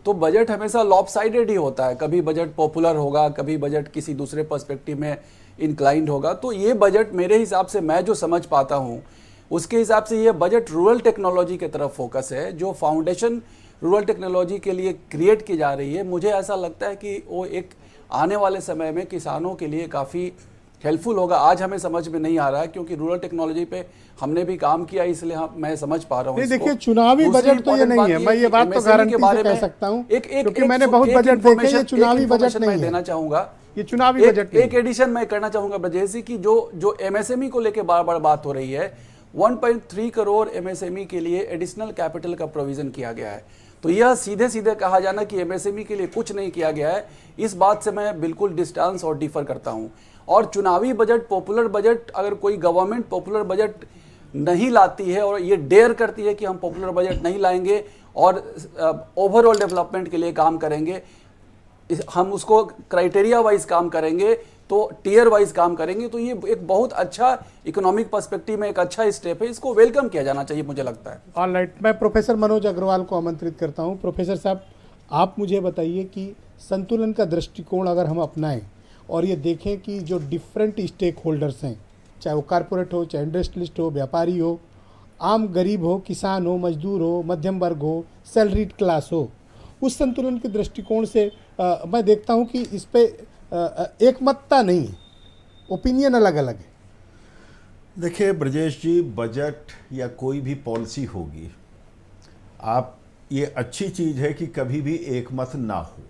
Speaker 12: तो बजट हमेशा लॉपसाइडेड ही होता है। कभी बजट पॉपुलर होगा, कभी बजट किसी दूसरे पर्सपेक्टिव में इंक्लाइंड होगा। तो ये बजट मेरे हिसाब से, मैं जो समझ पाता हूँ उसके हिसाब से ये बजट रूरल टेक्नोलॉजी की तरफ फोकस है, जो फाउंडेशन रूरल टेक्नोलॉजी के लिए क्रिएट की जा रही है। मुझे ऐसा लगता है कि वो एक आने वाले समय में किसानों के लिए काफ़ी हेल्पफुल होगा। आज हमें समझ में नहीं आ रहा है क्योंकि रूरल टेक्नोलॉजी पे हमने भी काम किया, इसलिए मैं समझ पा रहा हूँ।
Speaker 1: देखिए चुनावी बजट तो ये नहीं है, मैं ये बात तो गारंटी से कह सकता हूँ, क्योंकि मैंने बहुत बजट देखे, ये चुनावी बजट नहीं है।
Speaker 12: देना चाहूंगा
Speaker 1: ये चुनावी बजट
Speaker 12: एक एडिशन मैं करना चाहूंगा ब्रजेश जी की जो एमएसएमई को लेकर बार बार बात हो रही है, 1.3 करोड़ एमएसएमई के लिए एडिशनल कैपिटल का प्रोविजन किया गया है। तो यह सीधे सीधे कहा जाना कि एमएसएमई के लिए कुछ नहीं किया गया है, इस बात से मैं बिल्कुल डिस्टेंस और डिफर करता हूं। और चुनावी बजट, पॉपुलर बजट, अगर कोई गवर्नमेंट पॉपुलर बजट नहीं लाती है और ये डेयर करती है कि हम पॉपुलर बजट नहीं लाएंगे और ओवरऑल डेवलपमेंट के लिए काम करेंगे, हम उसको क्राइटेरिया वाइज काम करेंगे, तो टीयर वाइज काम करेंगे, तो ये एक बहुत अच्छा इकोनॉमिक पर्सपेक्टिव में एक अच्छा स्टेप है, इसको वेलकम किया जाना चाहिए मुझे लगता है।
Speaker 1: ऑलराइट, मैं प्रोफेसर मनोज अग्रवाल को आमंत्रित करता हूं। प्रोफेसर साहब, आप मुझे बताइए कि संतुलन का दृष्टिकोण अगर हम अपनाएं और ये देखें कि जो डिफरेंट स्टेक होल्डर्स हैं, चाहे वो कारपोरेट हो, चाहे इंडस्ट्रियलिस्ट हो, व्यापारी हो, आम गरीब हो, किसान हो, मजदूर हो, मध्यम वर्ग हो, सैलरीड क्लास हो, उस संतुलन के दृष्टिकोण से मैं देखता हूं कि इस पर एकमतता नहीं है, ओपिनियन अलग अलग है।
Speaker 14: देखिए ब्रजेश जी, बजट या कोई भी पॉलिसी होगी, आप ये अच्छी चीज़ है कि कभी भी एकमत ना हो।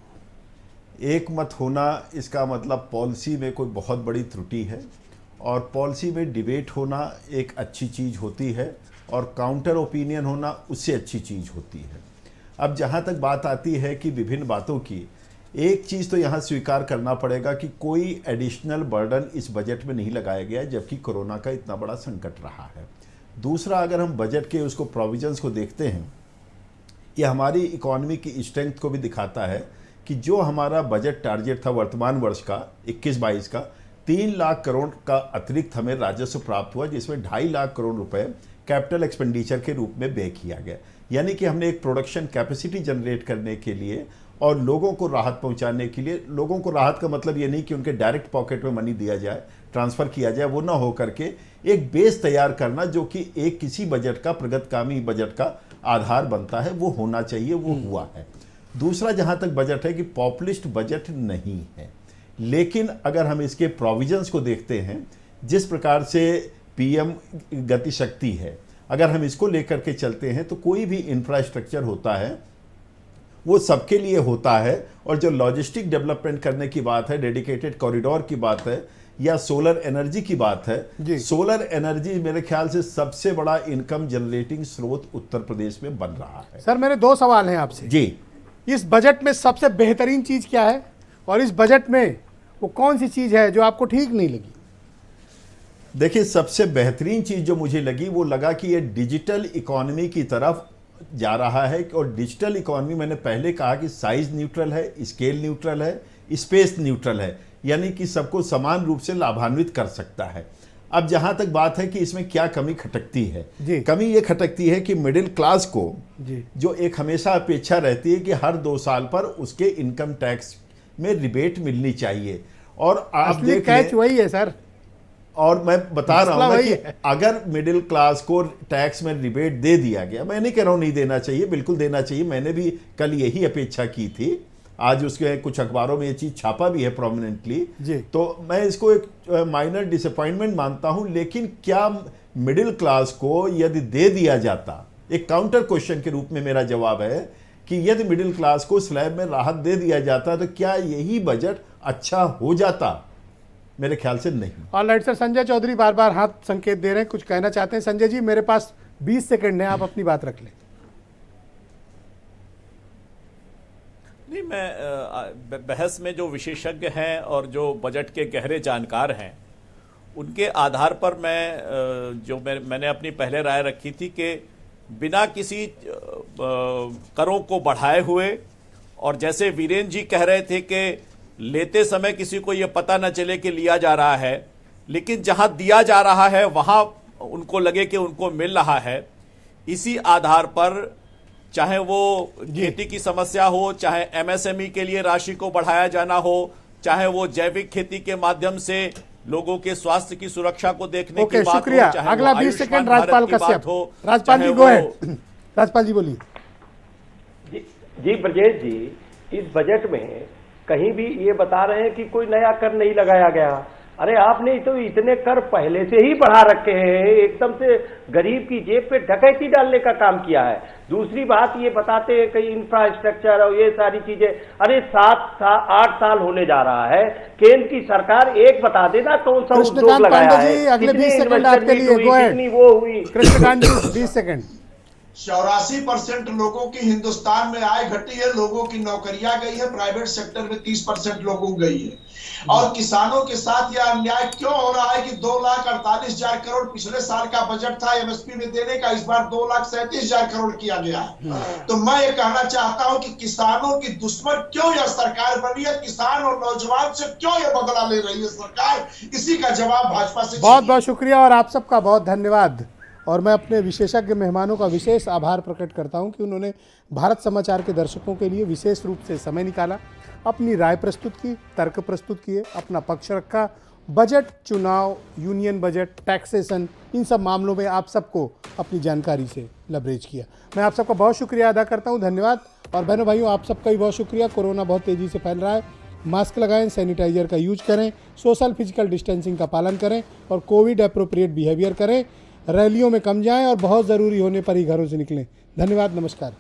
Speaker 14: एकमत होना इसका मतलब पॉलिसी में कोई बहुत बड़ी त्रुटि है, और पॉलिसी में डिबेट होना एक अच्छी चीज़ होती है, और काउंटर ओपिनियन होना उससे अच्छी चीज़ होती है। अब जहाँ तक बात आती है कि विभिन्न बातों की, एक चीज़ तो यहाँ स्वीकार करना पड़ेगा कि कोई एडिशनल बर्डन इस बजट में नहीं लगाया गया है, जबकि कोरोना का इतना बड़ा संकट रहा है। दूसरा, अगर हम बजट के उसको प्रोविजंस को देखते हैं, ये हमारी इकोनॉमी की स्ट्रेंथ को भी दिखाता है कि जो हमारा बजट टारगेट था वर्तमान वर्ष का 21-22 का, 3 लाख करोड़ का अतिरिक्त हमें राजस्व प्राप्त हुआ, जिसमें 2.5 लाख करोड़ रुपए कैपिटल एक्सपेंडिचर के रूप में व्यय किया गया। यानी कि हमने एक प्रोडक्शन कैपेसिटी जनरेट करने के लिए और लोगों को राहत पहुंचाने के लिए, लोगों को राहत का मतलब ये नहीं कि उनके डायरेक्ट पॉकेट में मनी दिया जाए, ट्रांसफर किया जाए, वो ना हो करके एक बेस तैयार करना जो कि एक किसी बजट का, प्रगतिकामी बजट का आधार बनता है, वो होना चाहिए, वो हुआ है। दूसरा, जहां तक बजट है कि पॉपुलिस्ट बजट नहीं है, लेकिन अगर हम इसके प्रोविजंस को देखते हैं, जिस प्रकार से पीएम गति शक्ति है, अगर हम इसको लेकर के चलते हैं तो कोई भी इंफ्रास्ट्रक्चर होता है वो सबके लिए होता है, और जो लॉजिस्टिक डेवलपमेंट करने की बात है, डेडिकेटेड कॉरिडोर की बात है, या सोलर एनर्जी की बात है, सोलर एनर्जी मेरे ख्याल से सबसे बड़ा इनकम जनरेटिंग स्रोत उत्तर प्रदेश में बन रहा है।
Speaker 1: सर, मेरे 2 सवाल हैं आपसे
Speaker 14: जी।
Speaker 1: इस बजट में सबसे बेहतरीन चीज क्या है, और इस बजट में वो कौन सी चीज है जो आपको ठीक नहीं लगी?
Speaker 14: देखिए, सबसे बेहतरीन चीज जो मुझे लगी वो लगा कि ये डिजिटल इकोनॉमी की तरफ जा रहा है, और डिजिटल इकोनॉमी मैंने पहले कहा कि साइज न्यूट्रल है, स्केल न्यूट्रल है, स्पेस न्यूट्रल है, यानी कि सबको समान रूप से लाभान्वित कर सकता है। अब जहां तक बात है कि इसमें क्या कमी खटकती है, कमी ये खटकती है कि मिडिल क्लास को जो एक हमेशा अपेक्षा रहती है कि हर 2 साल पर उसके इनकम टैक्स में रिबेट मिलनी चाहिए, और आप देख
Speaker 1: कैच वही है सर,
Speaker 14: और मैं बता रहा हूं कि अगर मिडिल क्लास को टैक्स में रिबेट दे दिया गया, मैं नहीं कह रहा हूं नहीं देना चाहिए, बिल्कुल देना चाहिए, मैंने भी कल यही अपेक्षा की थी, आज उसके कुछ अखबारों में ये चीज छापा भी है प्रोमिनेंटली, तो मैं इसको एक माइनर डिसअपॉइंटमेंट मानता हूं। लेकिन क्या मिडिल क्लास को यदि दे दिया जाता, एक काउंटर क्वेश्चन के रूप में मेरा जवाब है कि यदि मिडिल क्लास को स्लैब में राहत दे दिया जाता तो क्या यही बजट अच्छा हो जाता? मेरे ख्याल से नहीं।
Speaker 1: ऑलराइट सर, संजय चौधरी बार बार हाथ संकेत दे रहे हैं, कुछ कहना चाहते हैं। संजय जी, मेरे पास 20 सेकंड है, आप अपनी बात रख लें।
Speaker 7: नहीं, मैं बहस में जो विशेषज्ञ हैं और जो बजट के गहरे जानकार हैं, उनके आधार पर मैंने अपनी पहले राय रखी थी कि बिना किसी करों को बढ़ाए हुए, और जैसे वीरेंद्र जी कह रहे थे कि लेते समय किसी को यह पता न चले कि लिया जा रहा है, लेकिन जहां दिया जा रहा है वहां उनको लगे कि उनको मिल रहा है। इसी आधार पर चाहे वो खेती की समस्या हो, चाहे एमएसएमई के लिए राशि को बढ़ाया जाना हो, चाहे वो जैविक खेती के माध्यम से लोगों के स्वास्थ्य की सुरक्षा को देखने की बात
Speaker 1: शुक्रिया।
Speaker 7: हो, चाहे
Speaker 1: अगला 20 सेकंड राजपाल कश्यप। राजपाल जी, गो अहेड। राजपाल जी बोलिए।
Speaker 9: जी ब्रजेश जी, इस बजट में कहीं भी ये बता रहे हैं कि कोई नया कर नहीं लगाया गया। अरे आपने तो इतने कर पहले से ही बढ़ा रखे हैं, एकदम से गरीब की जेब पे डकैती डालने का काम किया है। दूसरी बात ये बताते हैं कि इंफ्रास्ट्रक्चर और ये सारी चीजें, अरे 8 साल होने जा रहा है, केंद्र की सरकार एक बता देना कौन सा उद्योग लगाया है,
Speaker 1: अगले 20 सेकंड आपके लिए,
Speaker 9: कितनी वो हुई।
Speaker 1: कृष्णकांत जी 20 सेकंड।
Speaker 8: 84% लोगों की हिंदुस्तान में आय घटी है, लोगों की नौकरियां गई है, प्राइवेट सेक्टर में 30% लोगों को गई है। और किसानों के साथ यह अन्याय क्यों हो रहा है कि 2,48,000 करोड़ पिछले साल का बजट था एमएसपी में देने का, इस बार 2,37,000 करोड़ किया गया है। तो मैं ये कहना चाहता हूं कि किसानों की दुश्मन क्यों यह सरकार बनी है, किसान और नौजवान से क्यों यह बदला ले रही है सरकार, इसी का जवाब भाजपा से।
Speaker 1: बहुत बहुत शुक्रिया और आप सबका बहुत धन्यवाद। और मैं अपने विशेषज्ञ मेहमानों का विशेष आभार प्रकट करता हूं कि उन्होंने भारत समाचार के दर्शकों के लिए विशेष रूप से समय निकाला, अपनी राय प्रस्तुत की, तर्क प्रस्तुत किए, अपना पक्ष रखा। बजट, चुनाव, यूनियन बजट, टैक्सेशन, इन सब मामलों में आप सबको अपनी जानकारी से लबरेज किया। मैं आप सबका बहुत शुक्रिया अदा करता हूं, धन्यवाद। और बहनों भाइयों, आप सबका भी बहुत शुक्रिया। कोरोना बहुत तेज़ी से फैल रहा है, मास्क लगाएं, सैनिटाइजर का यूज करें, सोशल फिजिकल डिस्टेंसिंग का पालन करें और कोविड अप्रोप्रिएट बिहेवियर करें। रैलियों में कम जाएं और बहुत ज़रूरी होने पर ही घरों से निकलें। धन्यवाद, नमस्कार।